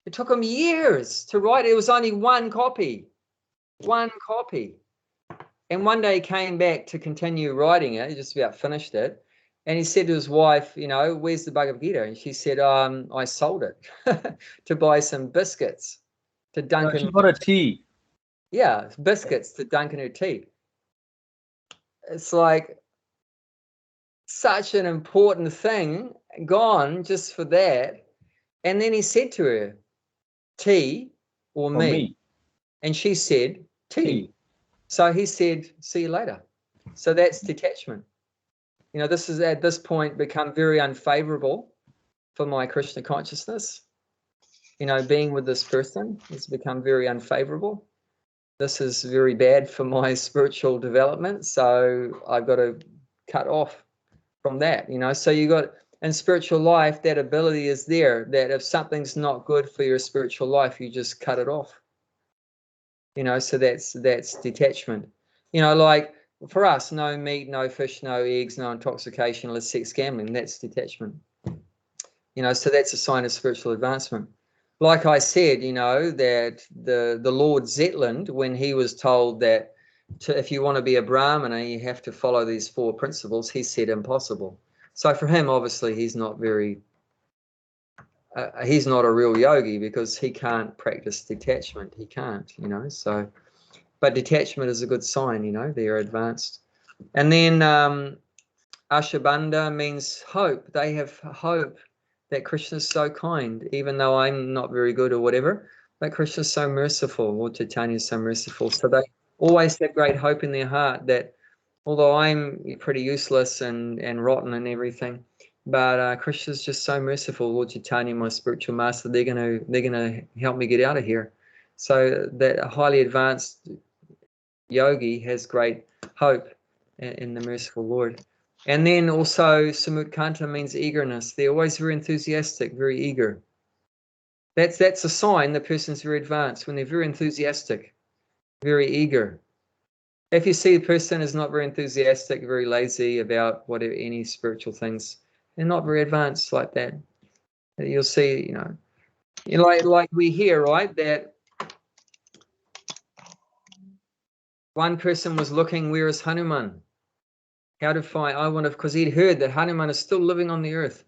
It took him years to write. It was only one copy. One copy. And one day he came back to continue writing it. He just about finished it. And he said to his wife, you know, where's the Bhagavad Gita? And she said, I sold it to buy some biscuits to dunk in. She bought a tea. Yeah, biscuits to dunk in her tea. It's like such an important thing gone just for that. And then he said to her, tea or me? And she said, tea. So he said, see you later. So that's detachment. You know, this has at this point become very unfavorable for my Krishna consciousness. You know, being with this person has become very unfavorable. This is very bad for my spiritual development. So I've got to cut off from that, you know. So you got, in spiritual life, that ability is there, that if something's not good for your spiritual life, you just cut it off. You know, so that's detachment. You know, like for us, no meat, no fish, no eggs, no intoxication, less sex, gambling, that's detachment. You know, so that's a sign of spiritual advancement. Like I said, you know, that the Lord Zetland, when he was told that if you want to be a Brahmana, you have to follow these 4 principles, he said impossible. So for him, obviously, he's not very, he's not a real yogi because he can't practice detachment. He can't, you know, so, but detachment is a good sign, you know, they're advanced. And then Ashabandha means hope. They have hope that Krishna is so kind, even though I'm not very good or whatever, but Krishna is so merciful, Lord Chaitanya is so merciful. So they always have great hope in their heart that although I'm pretty useless and rotten and everything, but Krishna is just so merciful, Lord Chaitanya, my spiritual master, they're gonna help me get out of here. So that a highly advanced yogi has great hope in the merciful Lord. And then also Samutkanta means eagerness. They're always very enthusiastic, very eager. That's a sign the person's very advanced, when they're very enthusiastic, very eager. If you see a person is not very enthusiastic, very lazy about whatever, any spiritual things, they're not very advanced like that. You'll see, you know, like we hear, right, that one person was looking, where is Hanuman? How to find, I wonder, because he'd heard that Hanuman is still living on the earth,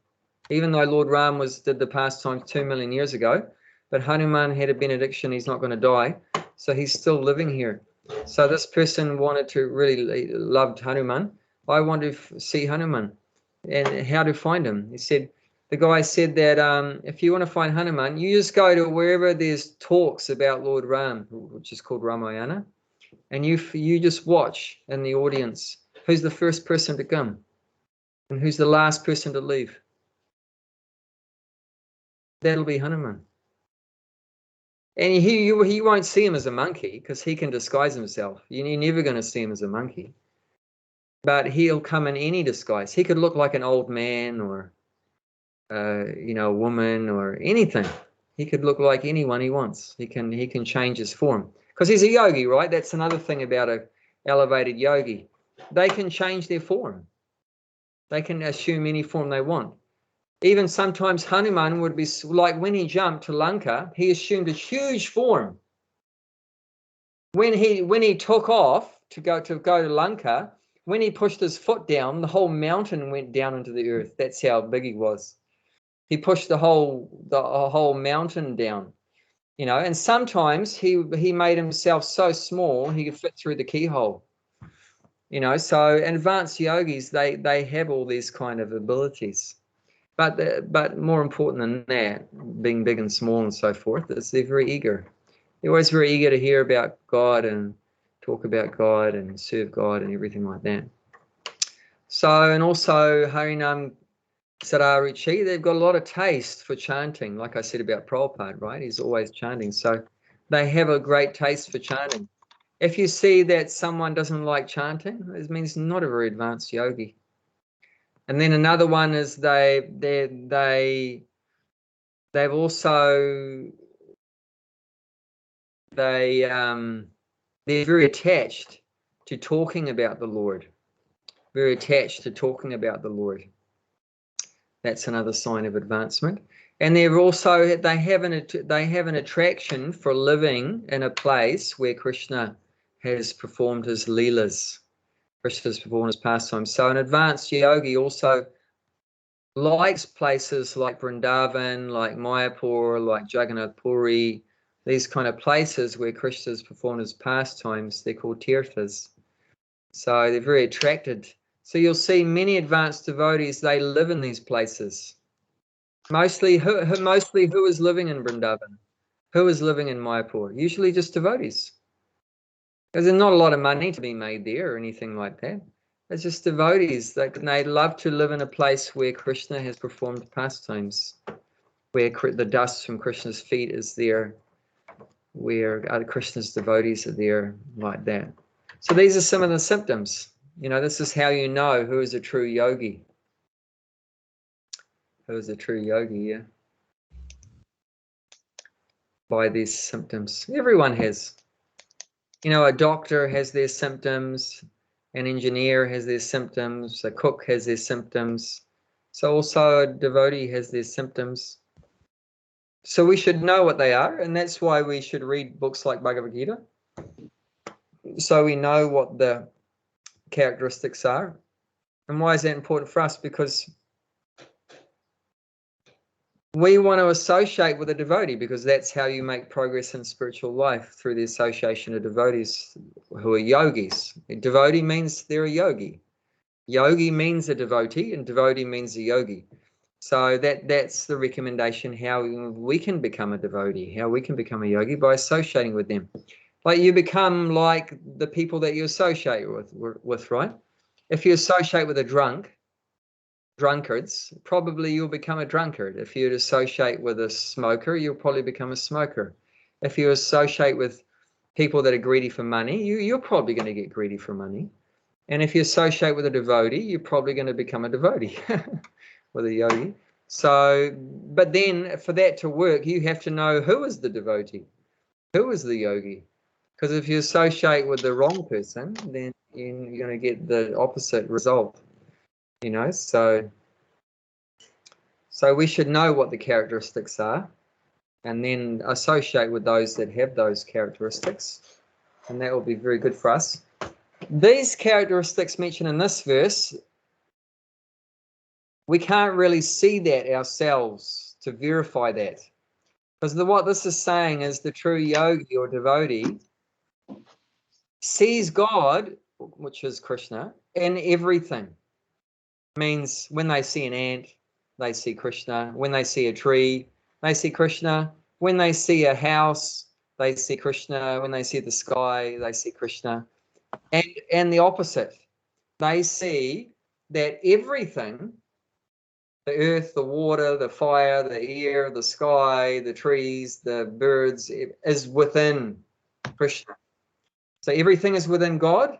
even though Lord Ram did the pastimes 2 million years ago, but Hanuman had a benediction, he's not going to die, so he's still living here. So this person wanted to really loved Hanuman. I want to see Hanuman and how to find him. He said, the guy said that if you want to find Hanuman, you just go to wherever there's talks about Lord Ram, which is called Ramayana, and you just watch in the audience who's the first person to come and who's the last person to leave. That'll be Hanuman. And he won't see him as a monkey because he can disguise himself. You're never going to see him as a monkey. But he'll come in any disguise. He could look like an old man or, you know, a woman or anything. He could look like anyone he wants. He can change his form because he's a yogi, right? That's another thing about a elevated yogi. They can change their form. They can assume any form they want. Even sometimes Hanuman would be like when he jumped to Lanka, he assumed a huge form. When he took off to go to Lanka, when he pushed his foot down, the whole mountain went down into the earth. That's how big he was. He pushed the whole mountain down, you know. And sometimes he made himself so small he could fit through the keyhole, you know. So advanced yogis, they have all these kind of abilities. But more important than that, being big and small and so forth, is they're very eager. They're always very eager to hear about God and talk about God and serve God and everything like that. So, and also Harinam Sararuchi, they've got a lot of taste for chanting, like I said about Prabhupada, right? He's always chanting. So they have a great taste for chanting. If you see that someone doesn't like chanting, it means not a very advanced yogi. And then another one is they've also they're very attached to talking about the Lord. Very attached to talking about the Lord. That's another sign of advancement. And they're also they have an attraction for living in a place where Krishna has performed his leelas. Krishna has performed his pastimes. So an advanced yogi also likes places like Vrindavan, like Mayapur, like Jagannath Puri, these kind of places where Krishna has performed his pastimes. They're called tirthas. So they're very attracted. So you'll see many advanced devotees, they live in these places. Mostly who is living in Vrindavan? Who is living in Mayapur? Usually just devotees. Because there's not a lot of money to be made there or anything like that. It's just devotees. They love to live in a place where Krishna has performed pastimes, where the dust from Krishna's feet is there, where Krishna's devotees are there, like that. So these are some of the symptoms. This is how you know who is a true yogi. Who is a true yogi, yeah? By these symptoms. Everyone has. A doctor has their symptoms, an engineer has their symptoms, a cook has their symptoms. So also a devotee has their symptoms. So we should know what they are, and that's why we should read books like Bhagavad Gita. So we know what the characteristics are. And why is that important for us? Because we want to associate with a devotee, because that's how you make progress in spiritual life, through the association of devotees who are yogis. A devotee means they're a yogi. Yogi means a devotee, and devotee means a yogi. So that's the recommendation, how we can become a devotee, how we can become a yogi, by associating with them. Like you become like the people that you associate with, right? If you associate with drunkards, probably you'll become a drunkard. If you associate with a smoker, you'll probably become a smoker. If you associate with people that are greedy for money, you're probably going to get greedy for money. And if you associate with a devotee, you're probably going to become a devotee with a yogi. So, but then for that to work, you have to know who is the devotee, who is the yogi. Because if you associate with the wrong person, then you're going to get the opposite result. So we should know what the characteristics are, and then associate with those that have those characteristics, and that will be very good for us. These characteristics mentioned in this verse, we can't really see that ourselves to verify that, because what this is saying is the true yogi or devotee sees God, which is Krishna, in everything. Means when they see an ant, they see Krishna. When they see a tree, they see Krishna. When they see a house, they see Krishna. When they see the sky, they see Krishna. And the opposite. They see that everything, the earth, the water, the fire, the air, the sky, the trees, the birds, is within Krishna. So everything is within God,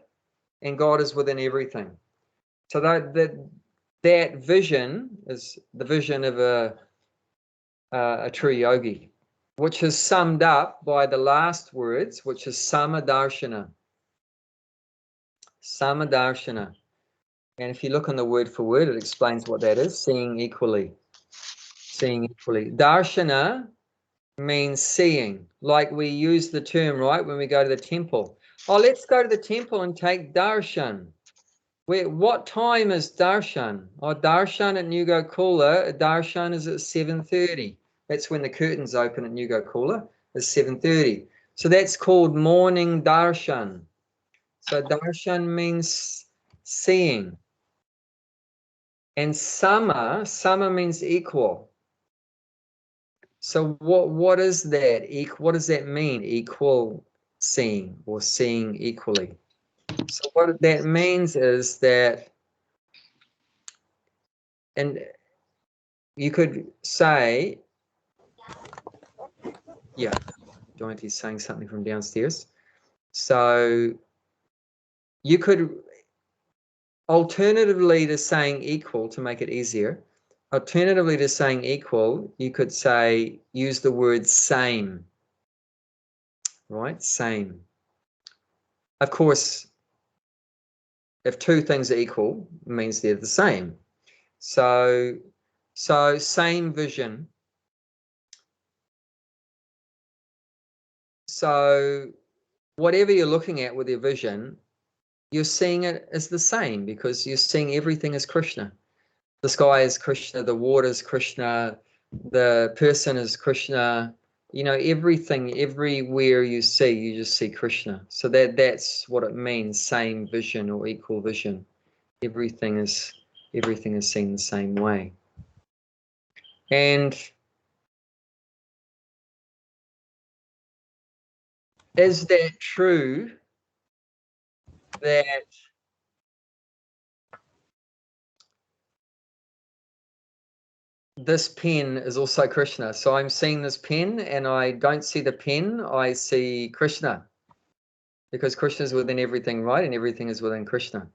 and God is within everything. So that vision is the vision of a true yogi, which is summed up by the last words, which is samadarshana. Samadarshana. And if you look on the word for word, it explains what that is: seeing equally. Seeing equally. Darshana means seeing, like we use the term, right, when we go to the temple. Oh, let's go to the temple and take darshan. What time is darshan? Oh, darshan at New Gokula, darshan is at 7:30. That's when the curtains open at New Gokula, is 7:30. So that's called morning darshan. So darshan means seeing. And sama means equal. So what is that? What does that mean? Equal seeing, or seeing equally. So what that means is that, and you could say, yeah, Jayanti's saying something from downstairs. So you could, alternatively to saying equal, to make it easier, alternatively to saying equal, you could say, use the word same, right? Same. Of course, if two things are equal, it means they're the same. So same vision. So whatever you're looking at with your vision, you're seeing it as the same, because you're seeing everything as Krishna. The sky is Krishna, the water is Krishna, the person is Krishna. You know, everything, everywhere you see, you just see Krishna. So that's what it means, same vision or equal vision. Everything is seen the same way. And is that true that this pen is also Krishna? So I'm seeing this pen and I don't see the pen, I see Krishna, because Krishna is within everything, right? And everything is within Krishna.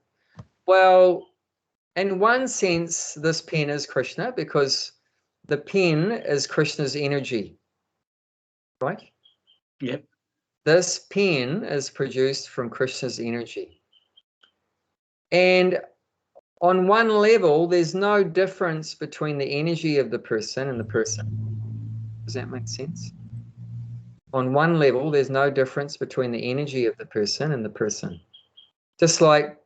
Well, in one sense, this pen is Krishna, because the pen is Krishna's energy, right? Yep. This pen is produced from Krishna's energy. And on one level, there's no difference between the energy of the person and the person. Does that make sense? On one level, there's no difference between the energy of the person and the person. Just like,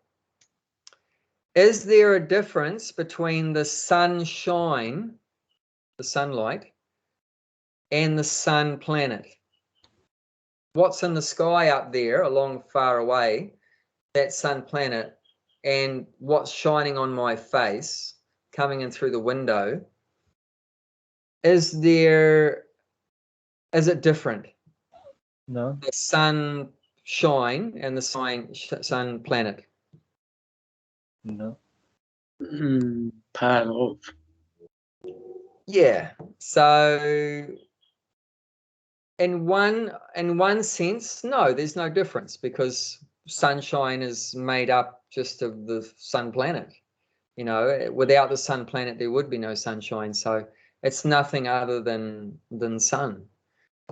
is there a difference between the sunshine, the sunlight, and the sun planet? What's in the sky up there, along far away, that sun planet, and what's shining on my face, coming in through the window, is it different? No. The sun shine and the sun planet. No. Part of. Yeah. So in one sense, no, there's no difference, because sunshine is made up just of the sun planet. You know, without the sun planet, there would be no sunshine. So it's nothing other than sun.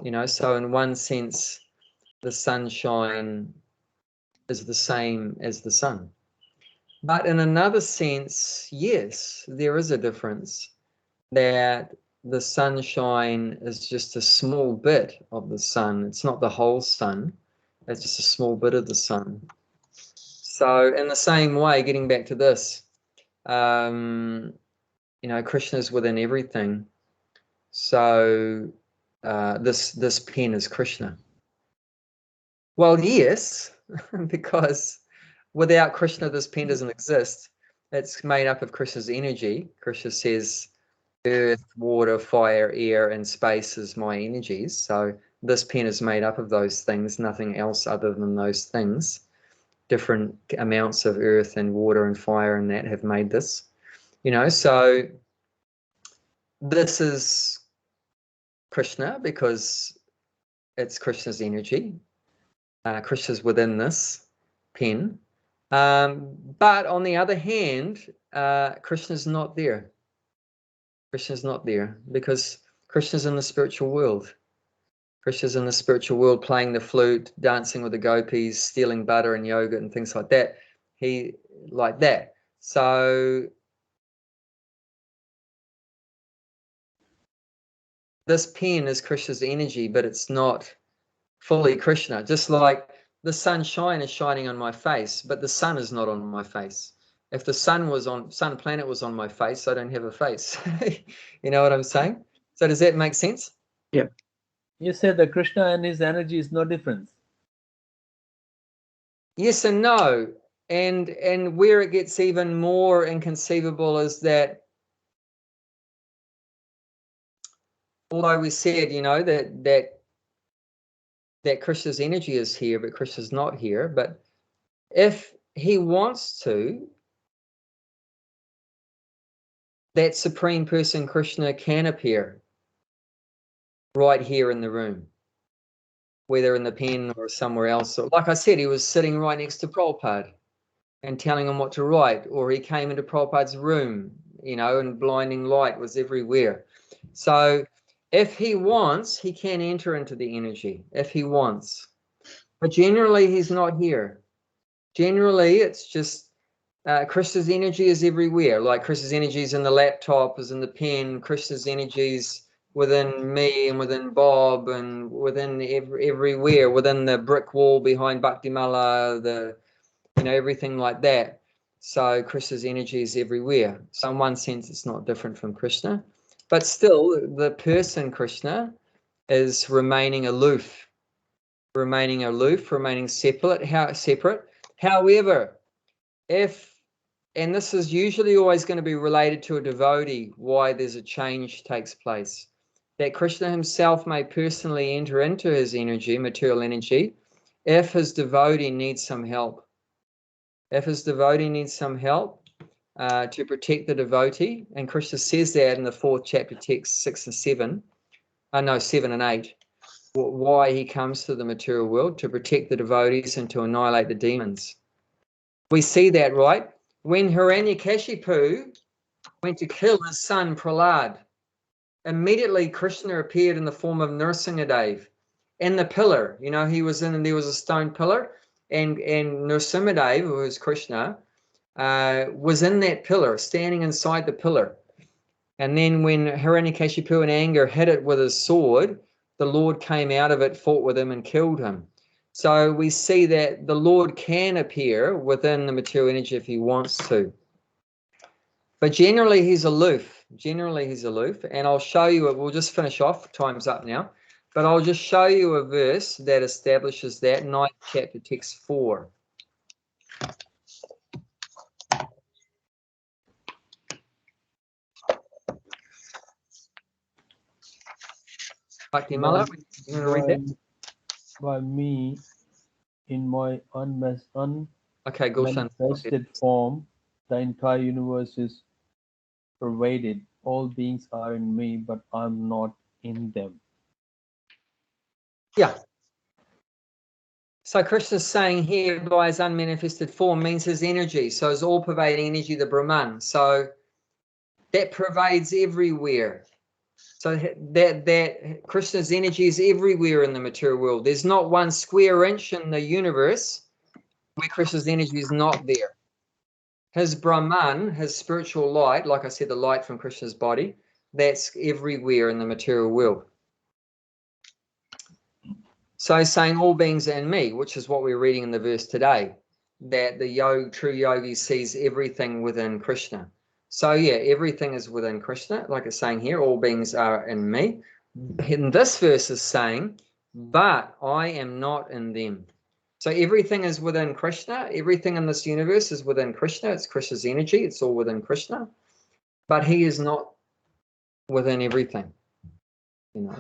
You know, so in one sense, the sunshine is the same as the sun. But in another sense, yes, there is a difference, that the sunshine is just a small bit of the sun. It's not the whole sun. It's just a small bit of the sun. So in the same way, getting back to this, you know, Krishna is within everything. So this pen is Krishna. Well, yes, because without Krishna, this pen doesn't exist. It's made up of Krishna's energy. Krishna says, earth, water, fire, air, and space is my energies. So this pen is made up of those things, nothing else other than those things. Different amounts of earth and water and fire and that have made this. You know, so this is Krishna because it's Krishna's energy. Krishna's within this pen. But on the other hand, Krishna's not there. Krishna's not there because Krishna's in the spiritual world. Krishna's in the spiritual world playing the flute, dancing with the gopis, stealing butter and yogurt and things like that. Like that. So this pen is Krishna's energy, but it's not fully Krishna. Just like the sunshine is shining on my face, but the sun is not on my face. If the sun planet was on my face, I don't have a face. You know what I'm saying? So does that make sense? Yep. You said that Krishna and his energy is no difference. Yes and no. And where it gets even more inconceivable is that, although we said, you know, that Krishna's energy is here, but Krishna's not here. But if he wants to, that Supreme Person Krishna can appear right here in the room. whether in the pen or somewhere else. So, like I said, he was sitting right next to Prabhupada and telling him what to write, or he came into Prabhupada's room, and blinding light was everywhere. So if he wants, he can enter into the energy if he wants. But generally, he's not here. Generally, it's just Krishna's energy is everywhere. Like Krishna's energy is in the laptop, is in the pen. Krishna's energies within me and within Bob and within everywhere, within the brick wall behind Bhaktimala, everything like that. So Krishna's energy is everywhere. So in one sense, it's not different from Krishna, but still the person Krishna is remaining aloof, remaining separate. However, and this is usually always going to be related to a devotee, why there's a change takes place, that Krishna himself may personally enter into his energy, material energy, if his devotee needs some help. If his devotee needs some help to protect the devotee, and Krishna says that in the 4th chapter text 7 and 8, why he comes to the material world, to protect the devotees and to annihilate the demons. We see that, right? When Hiranyakashipu went to kill his son Prahlad, immediately Krishna appeared in the form of Nrsimhadev in the pillar. He was in, and there was a stone pillar, and Nrsimhadev, who was Krishna, was in that pillar, standing inside the pillar. And then when Hiranyakashipu in anger hit it with his sword, the Lord came out of it, fought with him, and killed him. So we see that the Lord can appear within the material energy if he wants to. But generally he's aloof. And I'll show you it. We'll just finish off. Time's up now. But I'll just show you a verse that establishes that, 9th chapter, text 4. Bhaktimala, you want to read that? By me, in my Okay, Gulshan. unmanifested form, the entire universe is pervaded. All beings are in me, but I'm not in them. Yeah. So Krishna's saying here, by his unmanifested form means his energy. So his all-pervading energy, the Brahman. So that pervades everywhere. So that Krishna's energy is everywhere in the material world. There's not one square inch in the universe where Krishna's energy is not there. His Brahman, his spiritual light, like I said, the light from Krishna's body, that's everywhere in the material world. So he's saying all beings are in me, which is what we're reading in the verse today, that the true yogi sees everything within Krishna. So yeah, everything is within Krishna, like it's saying here, all beings are in me. And this verse is saying, but I am not in them. So everything is within Krishna. Everything in this universe is within Krishna. It's Krishna's energy. It's all within Krishna. But he is not within everything.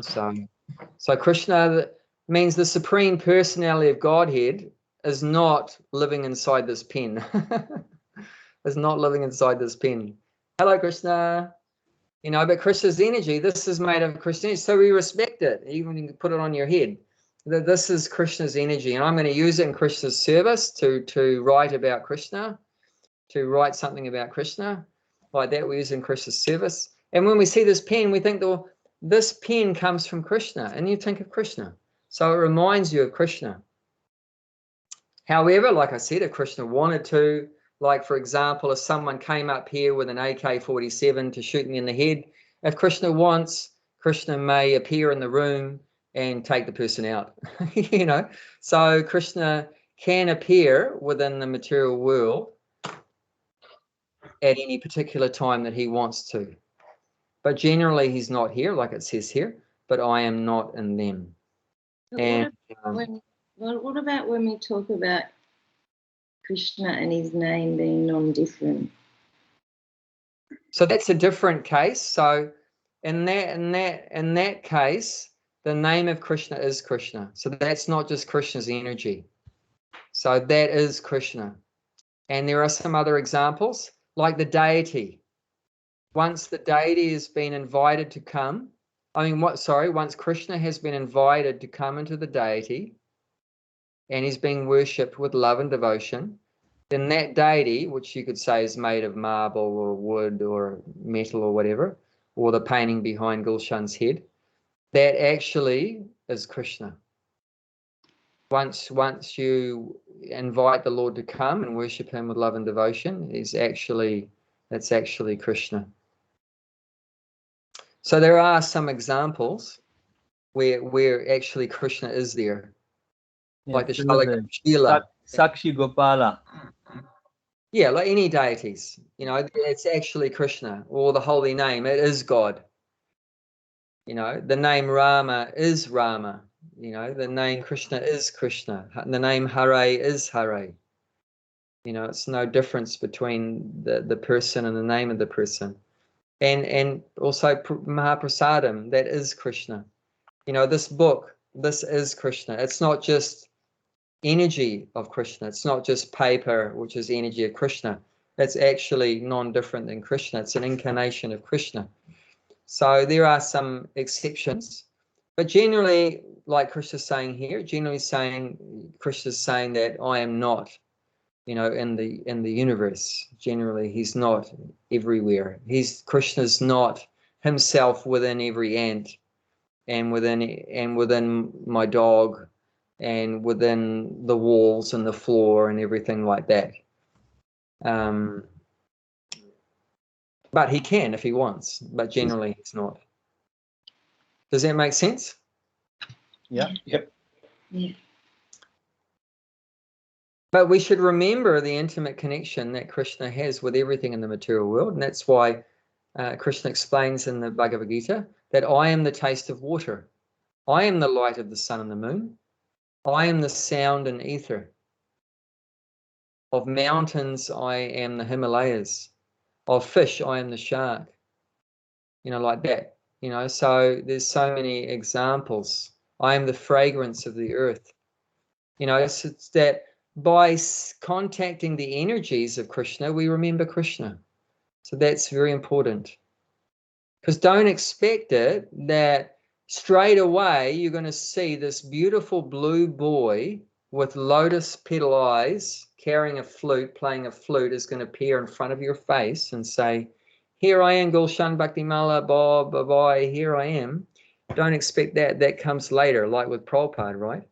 So Krishna means the Supreme Personality of Godhead is not living inside this pen. Is not living inside this pen. Hello, Krishna. But Krishna's energy, this is made of Krishna energy, so we respect it. Even you can put it on your head. This is Krishna's energy, and I'm going to use it in Krishna's service to write about Krishna, to write something about Krishna. Like that, we use in Krishna's service. And when we see this pen, we think, well, this pen comes from Krishna, and you think of Krishna. So it reminds you of Krishna. However, like I said, if Krishna wanted to, like, for example, if someone came up here with an AK-47 to shoot me in the head, if Krishna wants, Krishna may appear in the room and take the person out. So Krishna can appear within the material world at any particular time that he wants to. But generally, he's not here, like it says here, but I am not in them. And what about when we talk about Krishna and his name being non-different? So that's a different case. So in that case, the name of Krishna is Krishna. So that's not just Krishna's energy. So that is Krishna. And there are some other examples, like the deity. Once the deity has been invited to come, once Krishna has been invited to come into the deity and he's being worshipped with love and devotion, then that deity, which you could say is made of marble or wood or metal or whatever, or the painting behind Gulshan's head, that actually is Krishna. Once you invite the Lord to come and worship him with love and devotion, that's actually Krishna. So there are some examples where actually Krishna is there. Yeah, like the Shila. Sakshi Gopala. Yeah, like any deities, it's actually Krishna, or the holy name, it is God. The name Rama is Rama. The name Krishna is Krishna. The name Hare is Hare. It's no difference between the person and the name of the person. And also Mahaprasadam, that is Krishna. This book, this is Krishna. It's not just energy of Krishna. It's not just paper, which is energy of Krishna. It's actually non-different than Krishna. It's an incarnation of Krishna. So there are some exceptions, but generally, like Krishna's saying here, Krishna's saying that I am not, in the universe. Generally, he's not everywhere. Krishna's not himself within every ant, and within my dog, and within the walls and the floor and everything like that. But he can if he wants, but generally he's not. Does that make sense? Yeah. Yep. Yeah. But we should remember the intimate connection that Krishna has with everything in the material world, and that's why Krishna explains in the Bhagavad Gita that I am the taste of water. I am the light of the sun and the moon. I am the sound and ether. Of mountains, I am the Himalayas. Of fish, I am the shark. Like that. So there's so many examples. I am the fragrance of the earth. It's that by contacting the energies of Krishna, we remember Krishna. So that's very important. Because don't expect it that straight away you're going to see this beautiful blue boy with lotus petal eyes, carrying a flute, playing a flute, is going to appear in front of your face and say, here I am, Gulshan Bhakti Mala, bye, here I am. Don't expect that. That comes later, like with Prabhupada, right?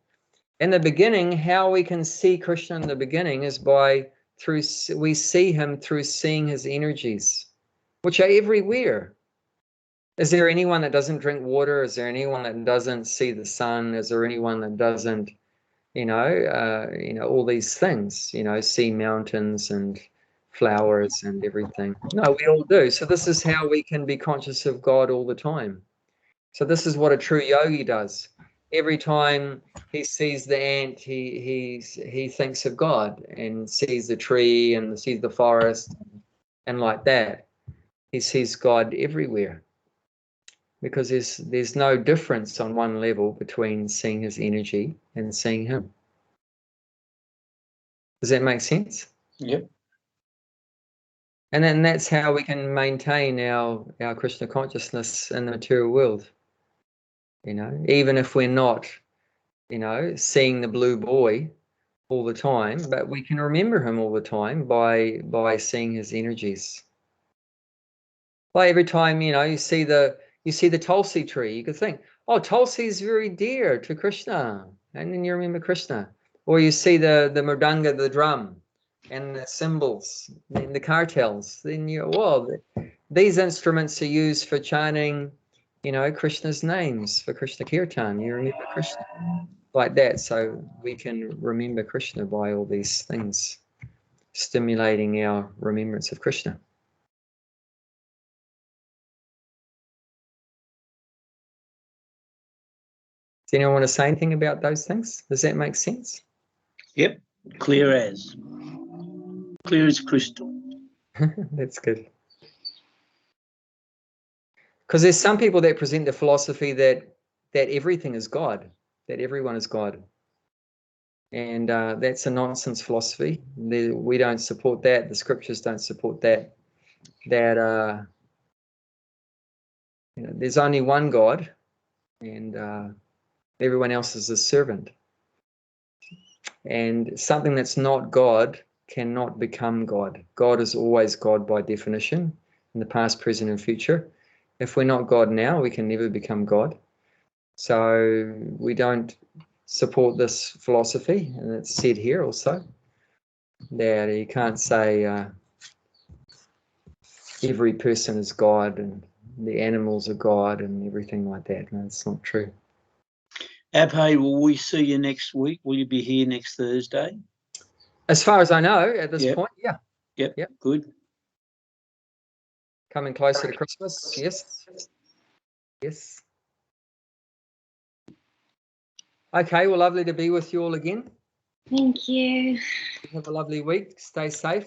In the beginning, how we can see Krishna in the beginning is we see him through seeing his energies, which are everywhere. Is there anyone that doesn't drink water? Is there anyone that doesn't see the sun? Is there anyone that doesn't, all these things, see mountains and flowers and everything? No, we all do. So this is how we can be conscious of God all the time. So this is what a true yogi does. Every time he sees the ant, he thinks of God, and sees the tree and sees the forest, and like that. He sees God everywhere. Because there's no difference on one level between seeing his energy and seeing him. Does that make sense? Yep. And then that's how we can maintain our Krishna consciousness in the material world. Even if we're not, seeing the blue boy all the time, but we can remember him all the time by seeing his energies. Like every time, you see the Tulsi tree, you could think, oh, Tulsi is very dear to Krishna, and then you remember Krishna. Or you see the mridanga, the drum, and the cymbals, and the kartals, then these instruments are used for chanting, Krishna's names, for Krishna Kirtan. You remember Krishna like that. So we can remember Krishna by all these things, stimulating our remembrance of Krishna. Does anyone want to say anything about those things? Does that make sense? Yep. Clear as crystal. That's good. Because there's some people that present the philosophy that everything is God, that everyone is God. And that's a nonsense philosophy. We don't support that. The scriptures don't support that. There's only one God, and everyone else is a servant. And something that's not God cannot become God. God is always God by definition, in the past, present, and future. If we're not God now, we can never become God. So we don't support this philosophy, and it's said here also that you can't say every person is God and the animals are God and everything like that. No, it's not true. Abhay, will we see you next week? Will you be here next Thursday? As far as I know, at this Yep. point, yeah. Yep. Good. Coming closer to Christmas, yes. Yes. Okay, well, lovely to be with you all again. Thank you. Have a lovely week. Stay safe.